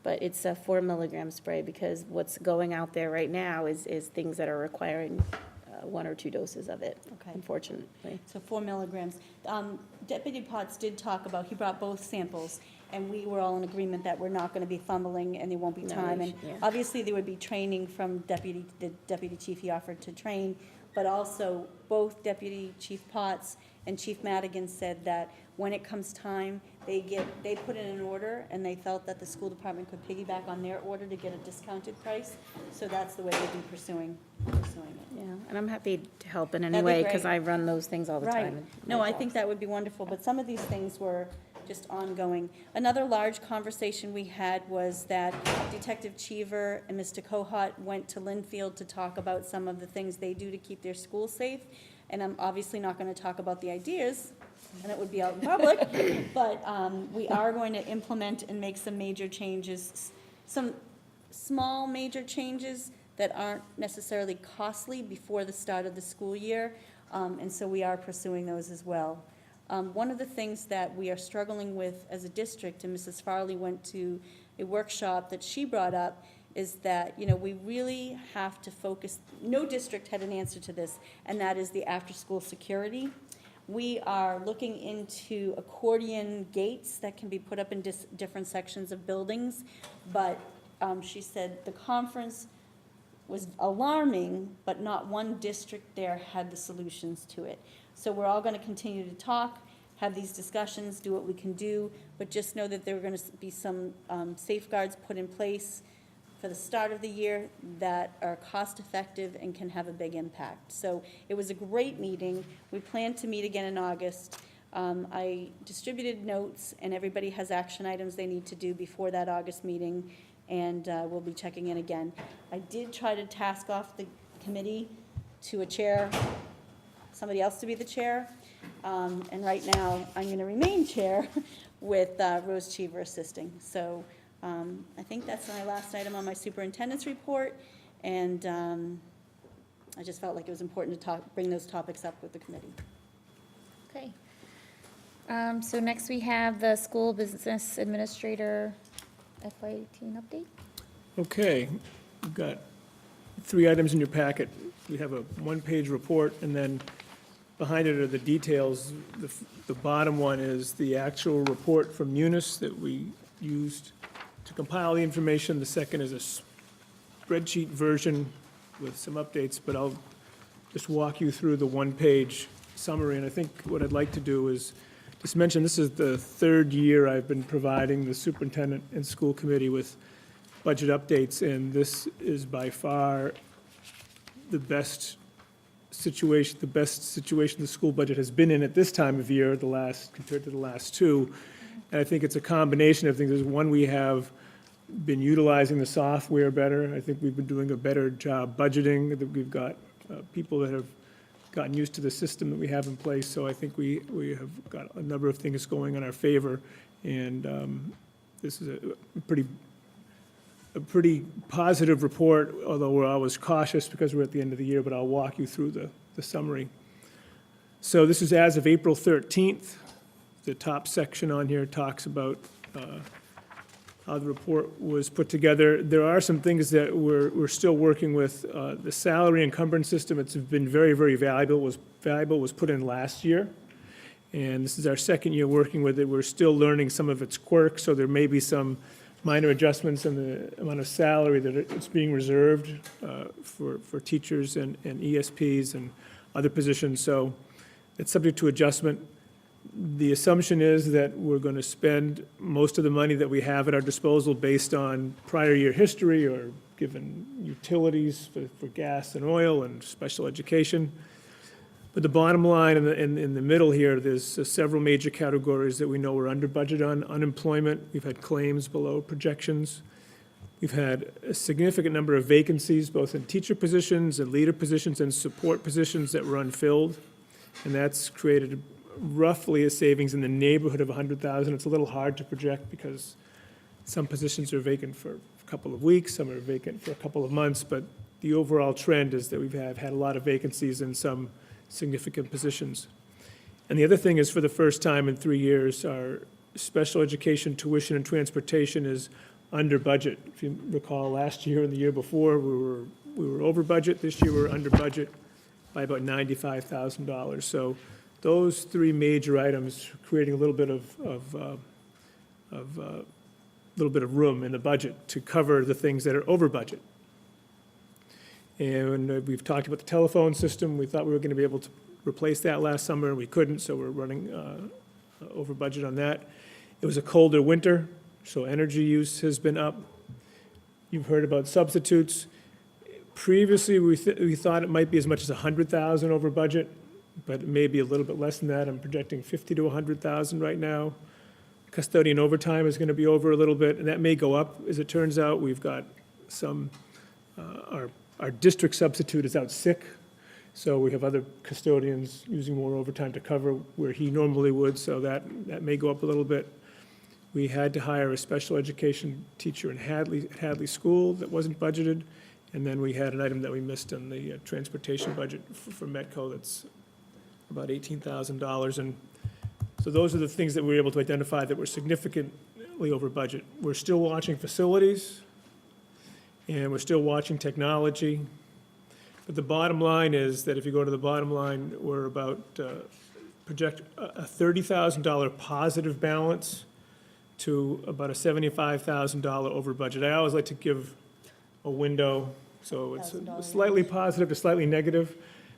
But it's a 4 milligram spray, because what's going out there right now is things that are requiring 1 or 2 doses of it, Okay. unfortunately. So 4 milligrams. Deputy Potts did talk about, he brought both samples, and we were all in agreement that we're not going to be fumbling and there won't be No, time. we And should- yeah. obviously, there would be training from the deputy chief he offered to train, but also both Deputy Chief Potts and Chief Madigan said that when it comes time, they put in an order, and they felt that the school department could piggyback on their order to get a discounted price. So that's the way they'd be pursuing it. Yeah, and I'm happy to help in any That'd be way, because great. I run those things all the Right. time. in No, my I think jobs. that would be wonderful, but some of these things were just ongoing. Another large conversation we had was that Detective Cheever and Mr. Kohut went to Linfield to talk about some of the things they do to keep their schools safe. And I'm obviously not going to talk about the ideas, and it would be out in public, but we are going to implement and make some major changes, some small major changes that aren't necessarily costly before the start of the school year, and so we are pursuing those as well. One of the things that we are struggling with as a district, and Mrs. Farley went to a workshop that she brought up, is that, you know, we really have to focus, no district had an answer to this, and that is the after-school security. We are looking into accordion gates that can be put up in different sections of buildings, but she said the conference was alarming, but not one district there had the solutions to it. So we're all going to continue to talk, have these discussions, do what we can do, but just know that there are going to be some safeguards put in place for the start of the year that are cost-effective and can have a big impact. So it was a great meeting. We plan to meet again in August. I distributed notes, and everybody has action items they need to do before that August meeting, and we'll be checking in again. I did try to task off the committee to a chair, somebody else to be the chair, and right now, I'm going to remain chair with Rose Cheever assisting. So I think that's my last item on my superintendent's report, and I just felt like it was important to bring those topics up with the committee. Okay. So next we have the school business administrator FY18 update. Okay, we've got 3 items in your packet. We have a 1-page report, and then behind it are the details. The bottom one is the actual report from Munis that we used to compile the information. The second is a spreadsheet version with some updates, but I'll just walk you through the 1-page summary. And I think what I'd like to do is just mention, this is the 3rd year I've been providing the superintendent and school committee with budget updates, and this is by far the best situation the school budget has been in at this time of year, compared to the last 2. And I think it's a combination of things. There's one, we have been utilizing the software better. I think we've been doing a better job budgeting. That we've got people that have gotten used to the system that we have in place. So I think we have got a number of things going in our favor. And this is a pretty positive report, although we're always cautious because we're at the end of the year, but I'll walk you through the summary. So this is as of April 13th. The top section on here talks about how the report was put together. There are some things that we're still working with. The salary encumbrance system, it's been very, very valuable. Was put in last year. And this is our 2nd year working with it. We're still learning some of its quirks, so there may be some minor adjustments in the amount of salary that it's being reserved for teachers and ESPs and other positions, so it's subject to adjustment. The assumption is that we're going to spend most of the money that we have at our disposal based on prior year history or given utilities for gas and oil and special education. But the bottom line in the middle here, there's several major categories that we know we're under budget on. Unemployment, we've had claims below projections. We've had a significant number of vacancies, both in teacher positions and leader positions and support positions that were unfilled. And that's created roughly a savings in the neighborhood of $100,000. It's a little hard to project because some positions are vacant for a couple of weeks, some are vacant for a couple of months, but the overall trend is that we've had a lot of vacancies in some significant positions. And the other thing is, for the first time in 3 years, our special education tuition and transportation is under budget. If you recall, last year and the year before, we were over budget. This year, we're under budget by about $95,000. So those three major items creating a little bit of room in the budget to cover the things that are over budget. And we've talked about the telephone system. We thought we were going to be able to replace that last summer, and we couldn't, so we're running over budget on that. It was a colder winter, so energy use has been up. You've heard about substitutes. Previously, we thought it might be as much as $100,000 over budget, but it may be a little bit less than that. I'm projecting $50,000 to $100,000 right now. Custodian overtime is going to be over a little bit, and that may go up. As it turns out, we've got some, our district substitute is out sick, so we have other custodians using more overtime to cover where he normally would, so that may go up a little bit. We had to hire a special education teacher in Hadley School that wasn't budgeted, and then we had an item that we missed in the transportation budget for Metco that's about $18,000. And so those are the things that we were able to identify that were significantly over budget. We're still watching facilities, and we're still watching technology. But the bottom line is that if you go to the bottom line, we're about project a $30,000 positive balance to about a $75,000 over budget. I always like to give a window, so it's slightly positive to slightly negative,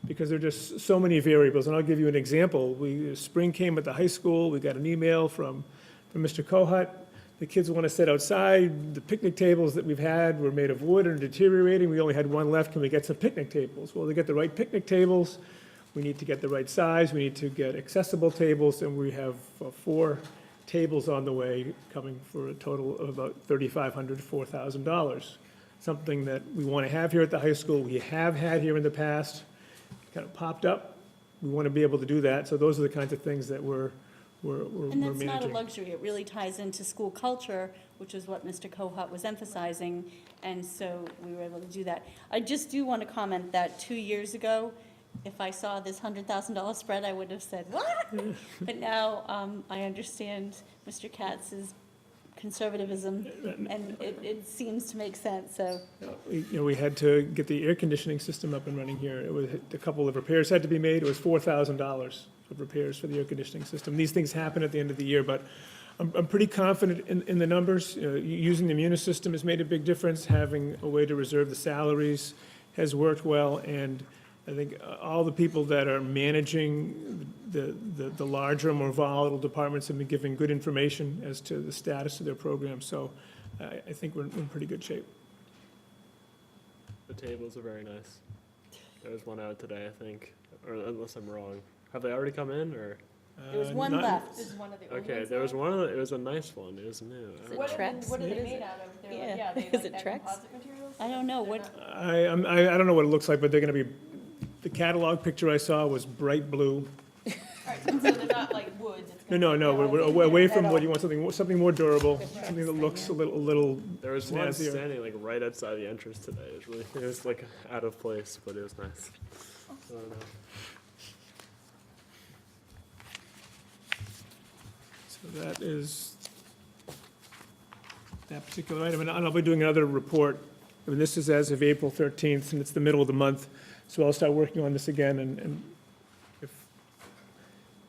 because there are just so many variables. And I'll give you an example. Spring came at the high school. We got an email from Mr. Kohut. The kids want to sit outside. The picnic tables that we've had were made of wood and deteriorating. We only had one left. Can we get some picnic tables? Well, to get the right picnic tables, we need to get the right size. We need to get accessible tables, and we have 4 tables on the way, coming for a total of about $3,500 to $4,000. Something that we want to have here at the high school. We have had here in the past. Kind of popped up. We want to be able to do that. So those are the kinds of things that we're And that's managing. not a luxury, it really ties into school culture, which is what Mr. Kohut was emphasizing, and so we were able to do that. I just do want to comment that 2 years ago, if I saw this $100,000 spread, I would have said, what? But now I understand Mr. Katz's conservatism, and it seems to make sense, so. We had to get the air conditioning system up and running here. It was a couple of repairs had to be made. It was $4,000 of repairs for the air conditioning system. These things happen at the end of the year, but I'm pretty confident in the numbers. Using the Munis system has made a big difference. Having a way to reserve the salaries has worked well, and I think all the people that are managing the larger, more volatile departments have been giving good information as to the status of their program. So I think we're in pretty good shape. The tables are very nice. There was one out today, I think, or unless I'm wrong. Have they already come in, or? There was one not- left. This is one of the old Okay, ones there was now. one of the, it was a nice one. It was new. I don't know. What Trex? are they What is made it? out of? They're Yeah. like, yeah, they Is like it that Trex? composite materials? I don't know, They're what, not- I don't know what it looks like, but they're going to be, the catalog picture I saw was bright blue. All right, so they're not like woods. It's No, gonna be we're metal. away from what you want, something more durable, something that looks a little There was one snazzier. standing like right outside the entrance today. It was like out of place, but it was nice. I don't know. So that is that particular item, and I'll be doing another report. I mean, this is as of April 13th, and it's the middle of the month, so I'll start working on this again, and if,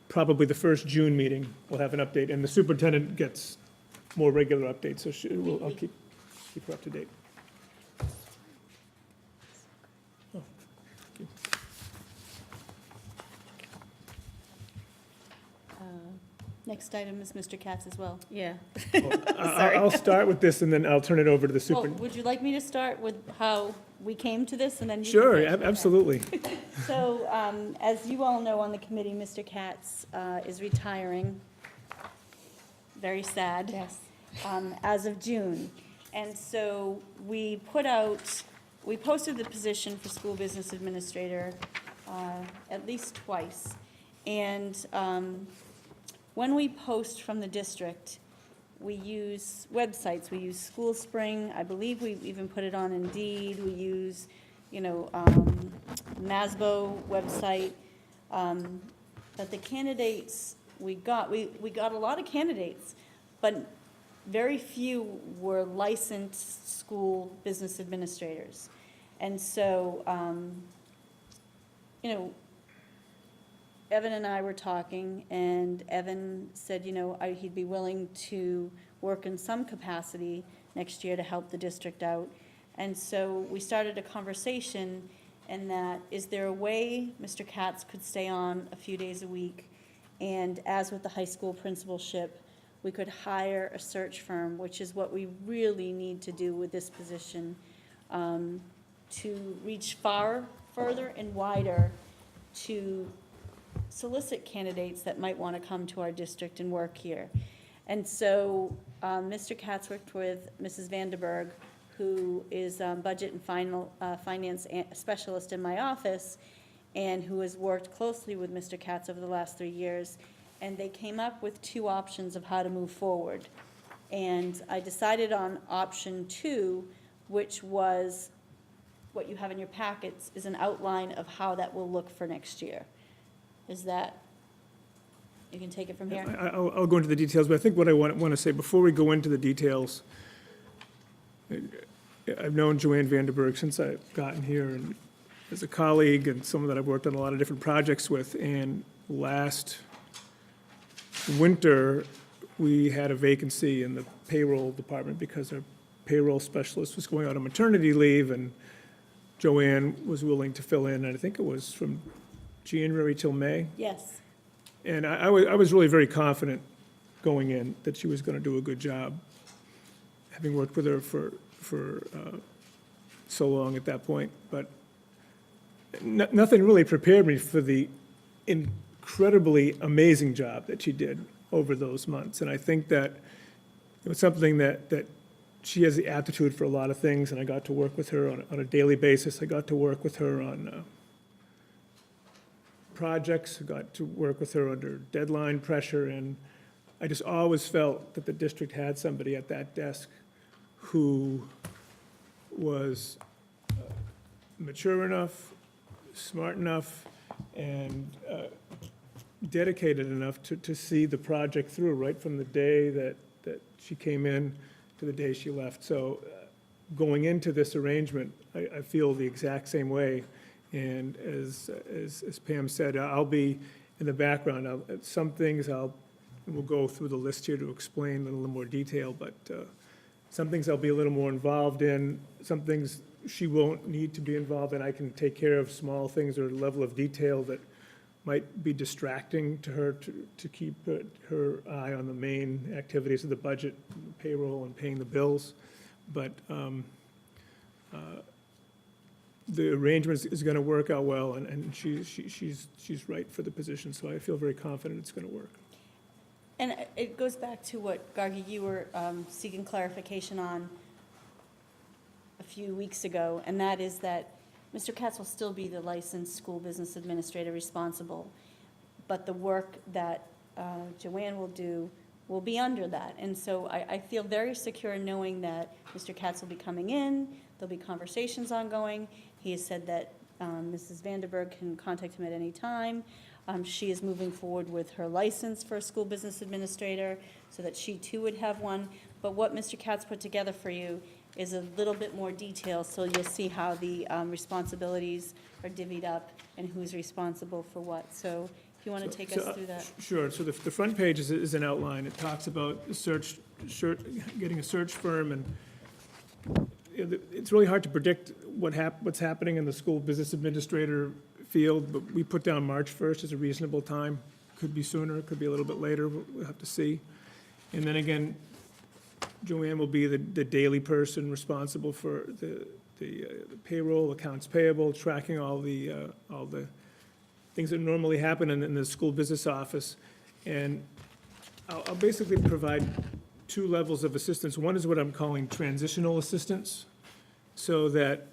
probably the first June meeting, we'll have an update, and the superintendent gets more regular updates, so I'll keep her up to date. Oh, thank you. Next item is Mr. Katz as well. Yeah. I'll start with this, and then I'll turn it over to the Well, super. would you like me to start with how we came to this, and then you? can Sure, finish? Okay. absolutely. So, as you all know on the committee, Mr. Katz is retiring. Very sad. Yes. As of June. And so we posted the position for school business administrator at least twice. And when we post from the district, we use websites. We use School Spring. I believe we even put it on Indeed. We use, NASBO website. But the candidates we got a lot of candidates, but very few were licensed school business administrators. And so, Evan and I were talking, and Evan said, he'd be willing to work in some capacity next year to help the district out. And so we started a conversation, and that, is there a way Mr. Katz could stay on a few days a week? And as with the high school principalship, we could hire a search firm, which is what we really need to do with this position, to reach further and wider to solicit candidates that might want to come to our district and work here. And so Mr. Katz worked with Mrs. Vanderberg, who is budget and finance specialist in my office, and who has worked closely with Mr. Katz over the last 3 years. And they came up with 2 options of how to move forward. And I decided on option 2, which was what you have in your packets, is an outline of how that will look for next year. Is that, you can take it from here? I'll go into the details, but I think what I want to say, before we go into the details, I've known Joanne Vanderberg since I've gotten here, and as a colleague, and someone that I've worked on a lot of different projects with, and last winter, we had a vacancy in the payroll department because our payroll specialist was going out on maternity leave, and Joanne was willing to fill in, and I think it was from January till May. Yes. And I was really very confident going in that she was going to do a good job, having worked with her for so long at that point. But nothing really prepared me for the incredibly amazing job that she did over those months. And I think that it was something that she has the aptitude for a lot of things, and I got to work with her on a daily basis. I got to work with her on projects, I got to work with her under deadline pressure, and I just always felt that the district had somebody at that desk who was mature enough, smart enough, and dedicated enough to see the project through, right from the day that she came in to the day she left. So going into this arrangement, I feel the exact same way. And as Pam said, I'll be in the background. Some things we'll go through the list here to explain in a little more detail, but some things I'll be a little more involved in. Some things she won't need to be involved in. I can take care of small things or level of detail that might be distracting to her to keep her eye on the main activities of the budget, payroll, and paying the bills. But the arrangement is going to work out well, and she's right for the position, so I feel very confident it's going to work. And it goes back to what, Gargi, you were seeking clarification on a few weeks ago, and that is that Mr. Katz will still be the licensed school business administrator responsible, but the work that Joanne will do will be under that. And so I feel very secure knowing that Mr. Katz will be coming in, there'll be conversations ongoing. He has said that Mrs. Vanderberg can contact him at any time. She is moving forward with her license for a school business administrator so that she too would have one. But what Mr. Katz put together for you is a little bit more detail, so you'll see how the responsibilities are divvied up and who's responsible for what. So if you want to take us through that. Sure. So the front page is an outline. It talks about the search getting a search firm, and it's really hard to predict what's happening in the school business administrator field, but we put down March 1st as a reasonable time. Could be sooner, it could be a little bit later, we'll have to see. And then again, Joanne will be the daily person responsible for the payroll, accounts payable, tracking all the things that normally happen in the school business office. And I'll basically provide two levels of assistance. One is what I'm calling transitional assistance, so that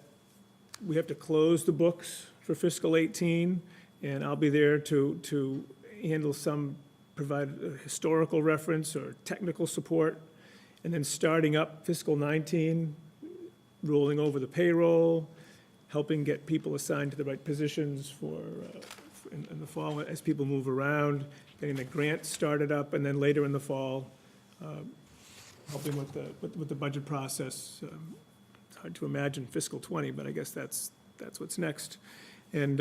we have to close the books for fiscal 18, and I'll be there to handle provide a historical reference or technical support, and then starting up fiscal 19, rolling over the payroll, helping get people assigned to the right positions in the fall as people move around, getting the grants started up, and then later in the fall, helping with the budget process. It's hard to imagine fiscal 20, but I guess that's what's next. And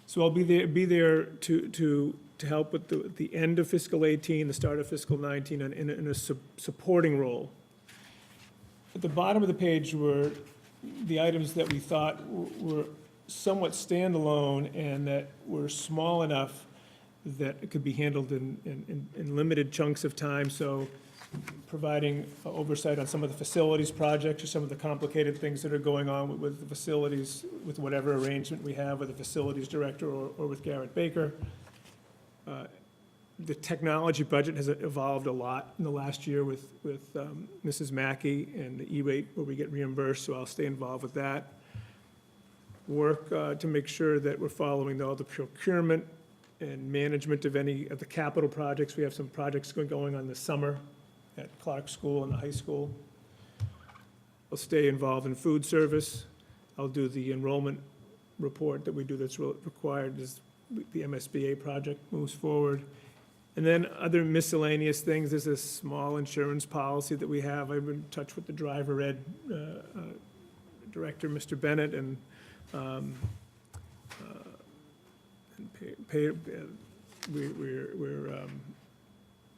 so I'll be there to help with the end of fiscal 18, the start of fiscal 19, and in a supporting role. At the bottom of the page were the items that we thought were somewhat standalone and that were small enough that it could be handled in limited chunks of time. So providing oversight on some of the facilities projects or some of the complicated things that are going on with the facilities, with whatever arrangement we have with the facilities director or with Garrett Baker. The technology budget has evolved a lot in the last year with Mrs. Mackey and the E-rate where we get reimbursed, so I'll stay involved with that. Work to make sure that we're following all the procurement and management of any of the capital projects. We have some projects going on this summer at Clark School and the high school. I'll stay involved in food service. I'll do the enrollment report that we do that's required as the MSBA project moves forward. And then other miscellaneous things. There's a small insurance policy that we have. I'm in touch with the driver ed director, Mr. Bennett, and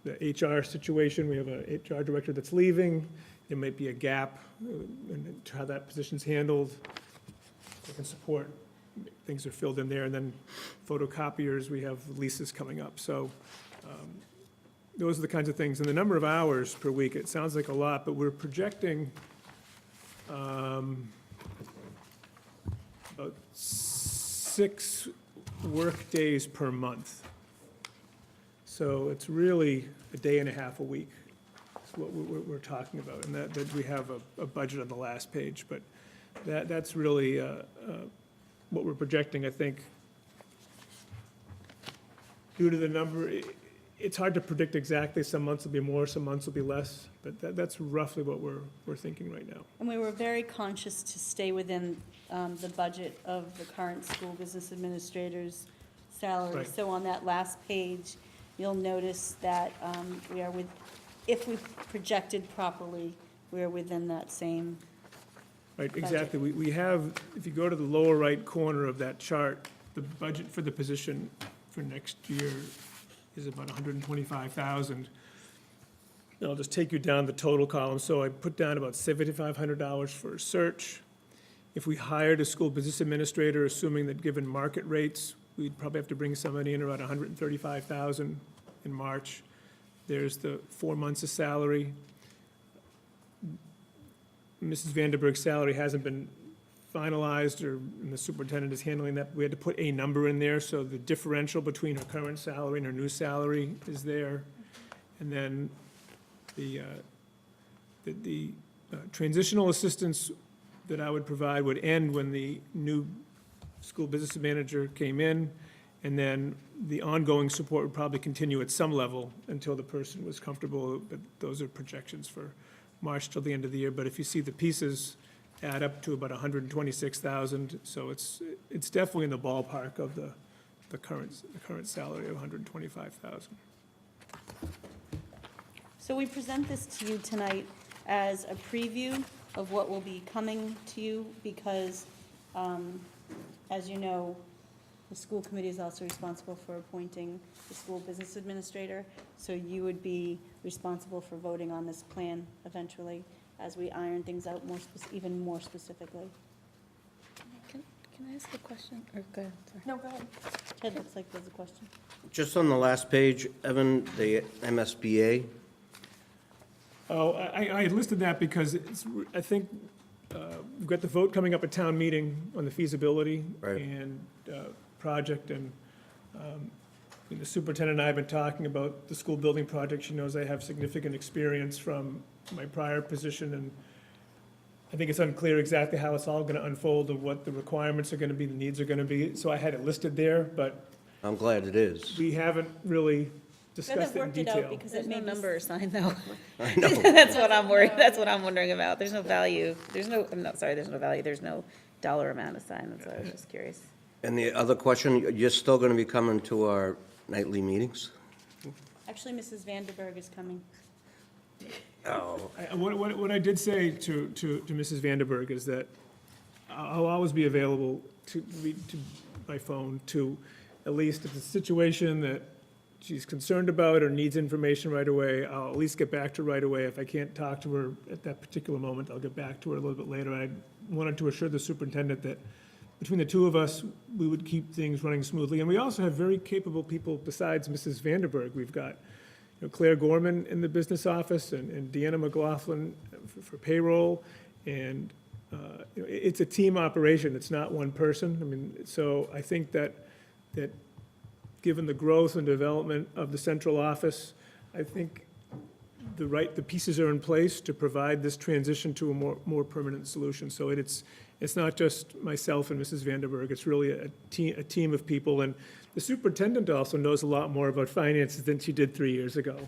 the HR situation. We have a HR director that's leaving. There might be a gap in how that position's handled. I can support. Things are filled in there, and then photocopiers, we have leases coming up. So those are the kinds of things. And the number of hours per week, it sounds like a lot, but we're projecting about 6 work days per month. So it's really a day and a half a week. That's what we're talking about, and that we have a budget on the last page. But that's really what we're projecting, I think. Due to the number, it's hard to predict exactly. Some months will be more, some months will be less, but that's roughly what we're thinking right now. And we were very conscious to stay within the budget of the current school business administrator's salary. Right. So on that last page, you'll notice that we are if we projected properly, we are within that same. Right, exactly. We have, if you go to the lower right corner of that chart, the budget for the position for next year is about $125,000. I'll just take you down the total column. So I put down about $7,500 for a search. If we hired a school business administrator, assuming that given market rates, we'd probably have to bring somebody in around $135,000 in March. There's the 4 months of salary. Mrs. Vanderberg's salary hasn't been finalized, and the superintendent is handling that. We had to put a number in there, so the differential between her current salary and her new salary is there. And then the transitional assistance that I would provide would end when the new school business manager came in, and then the ongoing support would probably continue at some level until the person was comfortable. But those are projections for March till the end of the year. But if you see the pieces add up to about $126,000, so it's definitely in the ballpark of the current salary of $125,000. So we present this to you tonight as a preview of what will be coming to you because, as you know, The school committee is also responsible for appointing the school business administrator, so you would be responsible for voting on this plan eventually as we iron things out even more specifically. Can I ask a question? Or go ahead, sorry. No, go ahead. Ted looks like there's a question. Just on the last page, Evan, the MSBA, Oh, I listed that because it's, I think, we've got the vote coming up at town meeting on the feasibility Right. and project, and the superintendent and I have been talking about the school building project. She knows I have significant experience from my prior position, and I think it's unclear exactly how it's all gonna unfold and what the requirements are gonna be, the needs are gonna be. So I had it listed there, but I'm glad it is. we haven't really Better discussed it in worked it out detail. because There's it no may be. number assigned, though. I know. That's what I'm worried, that's what I'm wondering about. There's no value, there's no value, there's no dollar amount assigned, that's why I was just curious. And the other question, you're still going to be coming to our nightly meetings? Actually, Mrs. Vanderberg is coming. Oh. What I did say to Mrs. Vanderberg is that I'll always be available by phone to, at least if it's a situation that she's concerned about or needs information right away, I'll at least get back to her right away. If I can't talk to her at that particular moment, I'll get back to her a little bit later. I wanted to assure the superintendent that between the two of us, we would keep things running smoothly. And we also have very capable people besides Mrs. Vanderberg. We've got Claire Gorman in the business office and Deanna McLaughlin for payroll. And it's a team operation. It's not one person. I mean, so I think that given the growth and development of the central office, I think the pieces are in place to provide this transition to a more permanent solution. So it's not just myself and Mrs. Vanderberg, it's really a team of people. And the superintendent also knows a lot more about finances than she did 3 years ago.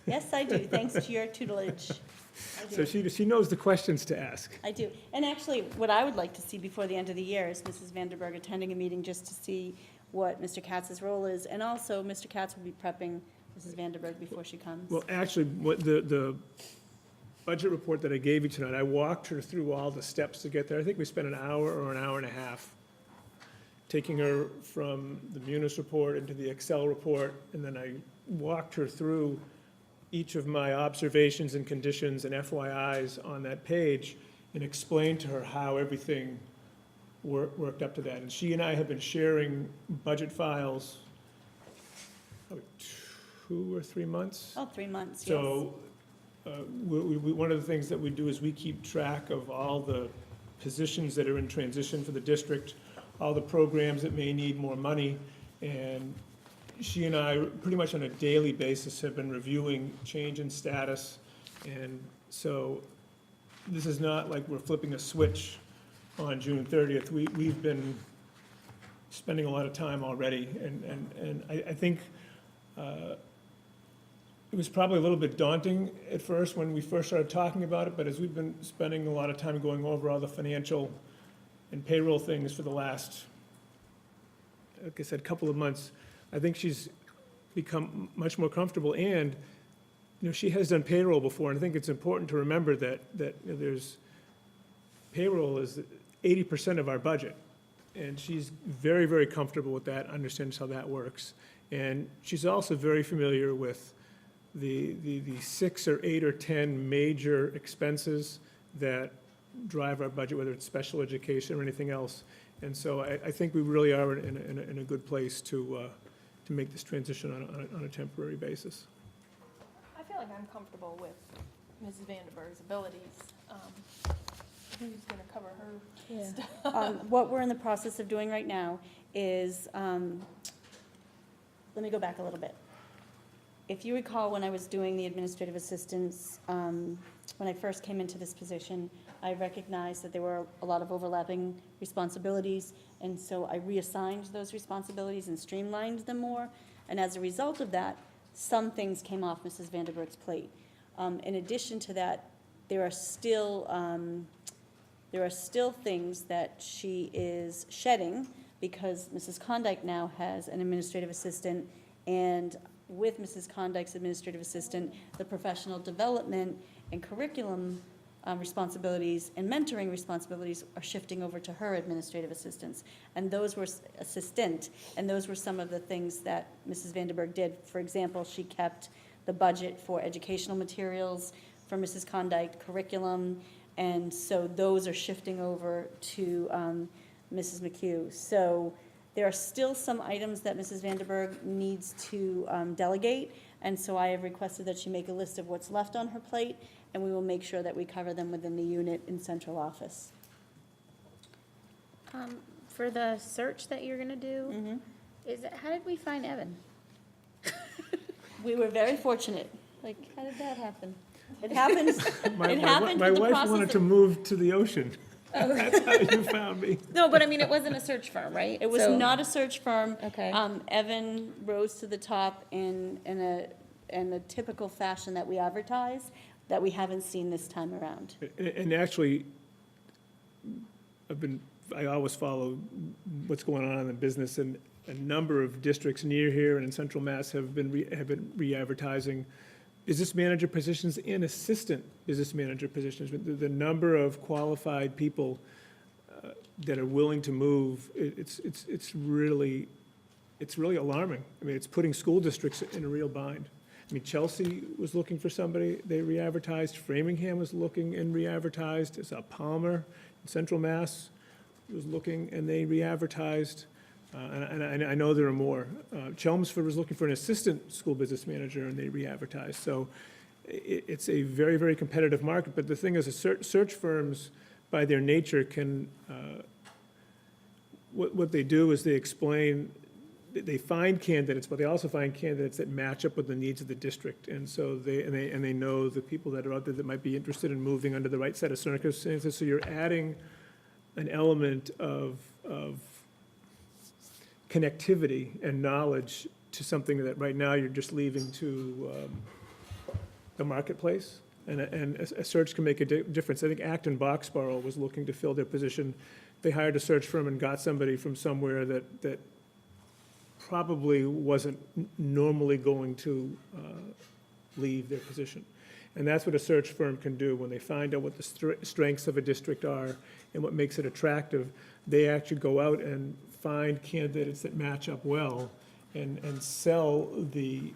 Yes, I do, thanks to your tutelage. I So do. she knows the questions to ask. I do. And actually, what I would like to see before the end of the year is Mrs. Vanderberg attending a meeting just to see what Mr. Katz's role is. And also, Mr. Katz will be prepping Mrs. Vanderberg before she comes. Well, actually, what the budget report that I gave you tonight, I walked her through all the steps to get there. I think we spent an hour or an hour and a half taking her from the Munis report into the Excel report, and then I walked her through each of my observations and conditions and FYIs on that page and explained to her how everything worked up to that. And she and I have been sharing budget files probably 2 or 3 months. Oh, 3 months, yes. So, one of the things that we do is we keep track of all the positions that are in transition for the district, all the programs that may need more money, and she and I, pretty much on a daily basis, have been reviewing change in status, and so this is not like we're flipping a switch on June 30th. We've been spending a lot of time already, and I think it was probably a little bit daunting at first when we first started talking about it, but as we've been spending a lot of time going over all the financial and payroll things for the last, like I said, couple of months, I think she's become much more comfortable. And, she has done payroll before, and I think it's important to remember that there's, payroll is 80% of our budget. And she's very, very comfortable with that, understands how that works. And she's also very familiar with the 6 or 8 or 10 major expenses that drive our budget, whether it's special education or anything else. And so I think we really are in a good place to make this transition on a temporary basis. I feel like I'm comfortable with Mrs. Vanderberg's abilities. Who's gonna cover her stuff? What we're in the process of doing right now is, let me go back a little bit. If you recall, when I was doing the administrative assistants, when I first came into this position, I recognized that there were a lot of overlapping responsibilities, and so I reassigned those responsibilities and streamlined them more. And as a result of that, some things came off Mrs. Vanderberg's plate. In addition to that, there are still things that she is shedding because Mrs. Condyke now has an administrative assistant, and with Mrs. Condyke's administrative assistant, the professional development and curriculum responsibilities and mentoring responsibilities are shifting over to her administrative assistants. And those were and those were some of the things that Mrs. Vandenberg did. For example, she kept the budget for educational materials, for Mrs. Condite curriculum, and so those are shifting over to Mrs. McHugh. So there are still some items that Mrs. Vandenberg needs to delegate, and so I have requested that she make a list of what's left on her plate, and we will make sure that we cover them within the unit in central office. For the search that you're gonna do, how did we find Evan? We were very fortunate. Like, how did that happen? It happens, My it happened my in the wife process wanted to of, move to the ocean. That's how you found me. No, but I mean, it wasn't a search firm, right? it was So- not a search firm. Okay. Evan rose to the top in a typical fashion that we advertise, that we haven't seen this time around. And actually, I always follow what's going on in the business, and a number of districts near here and in central Mass have been re-advertising business manager positions and assistant business manager positions. The number of qualified people that are willing to move, it's really alarming. I mean, it's putting school districts in a real bind. I mean, Chelsea was looking for somebody, they re-advertised. Framingham was looking and re-advertised. It's Palmer in central Mass was looking and they re-advertised. And I know there are more. Chelmsford was looking for an assistant school business manager, and they re-advertised. So it's a very, very competitive market. But the thing is, search firms, by their nature, can, what they do is they explain, they find candidates, but they also find candidates that match up with the needs of the district. And so they know the people that are out there that might be interested in moving under the right set of circumstances. So you're adding an element of connectivity and knowledge to something that right now you're just leaving to the marketplace. And a search can make a difference. I think Acton Boxborough was looking to fill their position. They hired a search firm and got somebody from somewhere that probably wasn't normally going to leave their position. And that's what a search firm can do. When they find out what the strengths of a district are and what makes it attractive, they actually go out and find candidates that match up well and sell the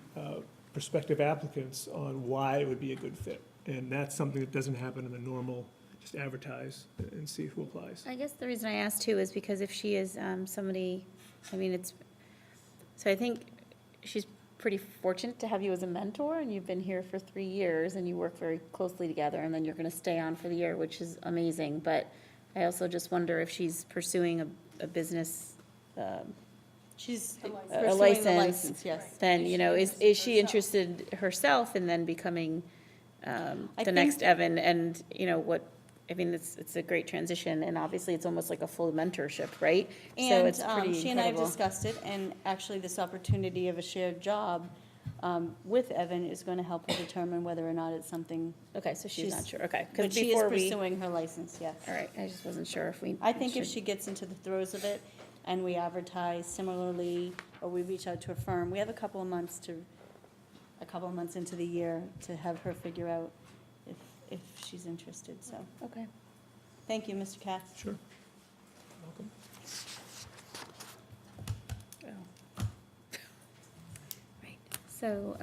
prospective applicants on why it would be a good fit. And that's something that doesn't happen in the normal, just advertise and see who applies. I guess the reason I asked too is because if she is somebody, I mean, so I think she's pretty fortunate to have you as a mentor, and you've been here for 3 years, and you work very closely together, and then you're gonna stay on for the year, which is amazing. But I also just wonder if she's pursuing a business, She's a pursuing the license, license, yes. then, you know, is she interested herself in then becoming the next Evan? And, you know, I mean, it's a great transition, and obviously it's almost like a full mentorship, right? So And it's pretty she and I have incredible. discussed it, and actually this opportunity of a shared job with Evan is going to help her determine whether or not it's something, Okay, so she's not she's- sure, okay. but Because she is before we, pursuing her license, yes. all right, I just wasn't sure if we. I think if should- she gets into the throes of it and we advertise similarly, or we reach out to a firm, we have a couple of months into the year to have her figure out if she's interested, so. Okay. Thank you, Mr. Katz. Sure. Oh. Right, so,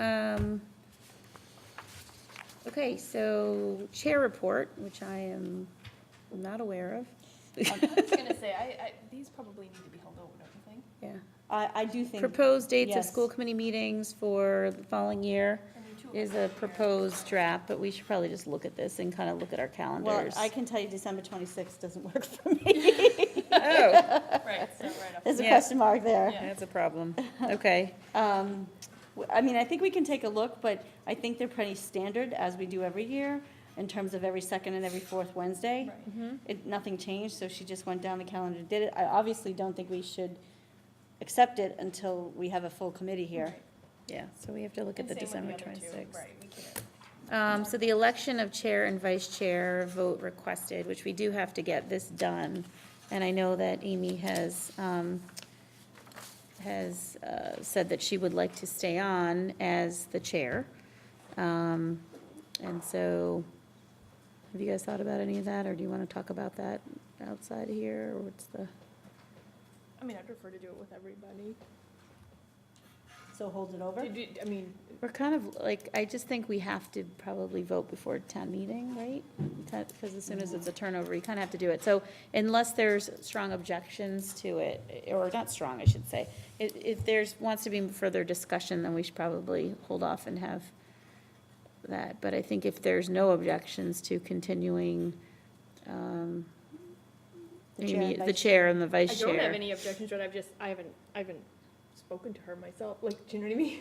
okay, so chair report, which I am not aware of. I was gonna say, these probably need to be held over, don't you think? Yeah. I do think. Proposed dates of yes. school committee meetings for the following year I mean, 2 of is them a are here. proposed draft, but we should probably just look at this and kind of look at our Well, calendars. I can tell you December 26th doesn't work for me. Oh, Right, so right up. There's a Yeah. question mark there. Yeah. that's a problem. Okay. I mean, I think we can take a look, but I think they're pretty standard, as we do every year, in terms of every second and every fourth Wednesday. Right. Nothing changed, so she just went down the calendar, did it. I obviously don't think we should accept it until we have a full committee here. Right. Yeah, so we have to look at And the same December with the other two. 26th. Right, we can't. So the election of chair and vice chair vote requested, which we do have to get this done. And I know that Amy has said that she would like to stay on as the chair. And so Have you guys thought about any of that, or do you want to talk about that outside here, or what's the? I mean, I prefer to do it with everybody. So hold it over? I mean, We're kind of like, I just think we have to probably vote before town meeting, right? Because as soon as it's a turnover, you kind of have to do it. So unless there's strong objections to it, or not strong, I should say, if there's, wants to be further discussion, then we should probably hold off and have that. But I think if there's no objections to continuing, the chair and the I vice chair. don't have any objections, but I haven't spoken to her myself, like, do you know what I mean?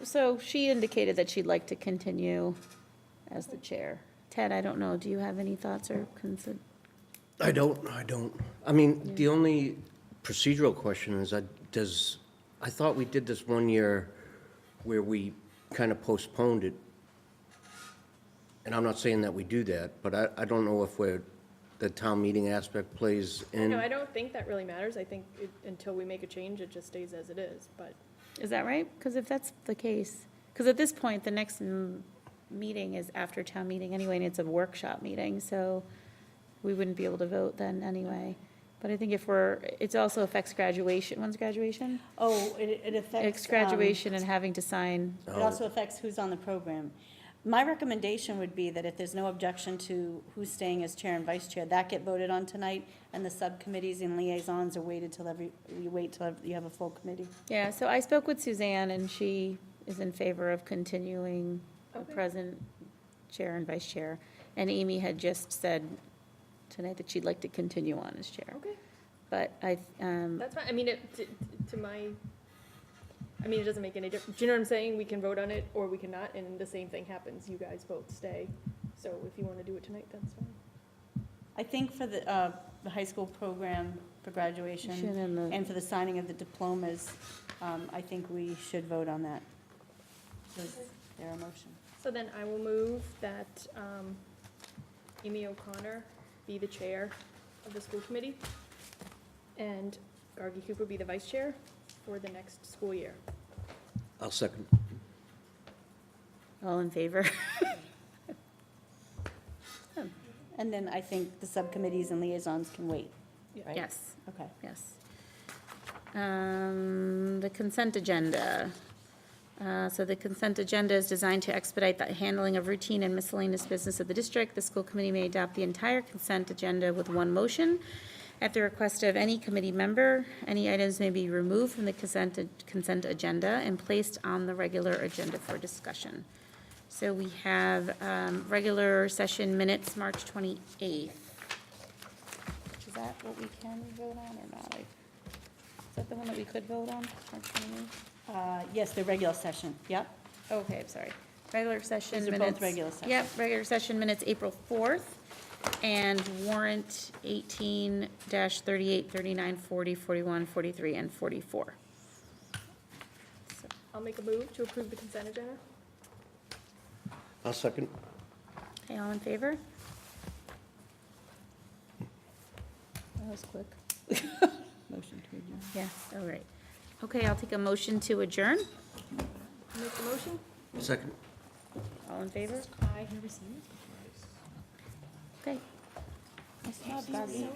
So she indicated that she'd like to continue as the chair. Ted, I don't know, do you have any thoughts or concerns? I don't. I mean, the only procedural question is, I thought we did this one year where we kind of postponed it. And I'm not saying that we do that, but I don't know if the town meeting aspect plays in. No, I don't think that really matters. I think until we make a change, it just stays as it is, but. Is that right? Because if that's the case, because at this point, the next meeting is after town meeting anyway, and it's a workshop meeting, so we wouldn't be able to vote then anyway. But I think if it also affects graduation. When's graduation? Oh, it affects. It's graduation and having to sign. It also affects who's on the program. My recommendation would be that if there's no objection to who's staying as chair and vice chair, that get voted on tonight, and the subcommittees and liaisons are waited till you have a full committee. Yeah, so I spoke with Suzanne, and she is in favor of continuing the Okay. present chair and vice chair. And Amy had just said tonight that she'd like to continue on as chair. Okay. But That's fine. I mean, it doesn't make any difference. Do you know what I'm saying? We can vote on it or we cannot, and the same thing happens. You guys both stay. So if you want to do it tonight, that's fine. I think for the high school program for graduation and for the signing of the diplomas, I think we should vote on that. Is there a motion? So then I will move that Amy O'Connor be the chair of the school committee and Gargi Cooper be the vice chair for the next school year. I'll second. all in favor? And then I think the subcommittees and liaisons can wait, right? Yes, Okay. yes. The consent agenda. So the consent agenda is designed to expedite the handling of routine and miscellaneous business of the district. The school committee may adopt the entire consent agenda with one motion. At the request of any committee member, any items may be removed from the consent agenda and placed on the regular agenda for discussion. So we have regular session minutes, March 28th. Is that what we can vote on or not? Is that the one that we could vote on, March 28th? Yes, the regular session, yep. Okay, I'm sorry. Regular session These are minutes. both regular sessions. Yep, regular session minutes, April 4th, and warrant 18-38, 39, 40, 41, 43, and 44. I'll make a move to approve the consent agenda. I'll second. Okay, all in favor? That was quick. Motion to adjourn. Yeah, all right. Okay, I'll take a motion to adjourn. Make the motion? Second. All in favor? Aye. Okay. Nice job, Barbie.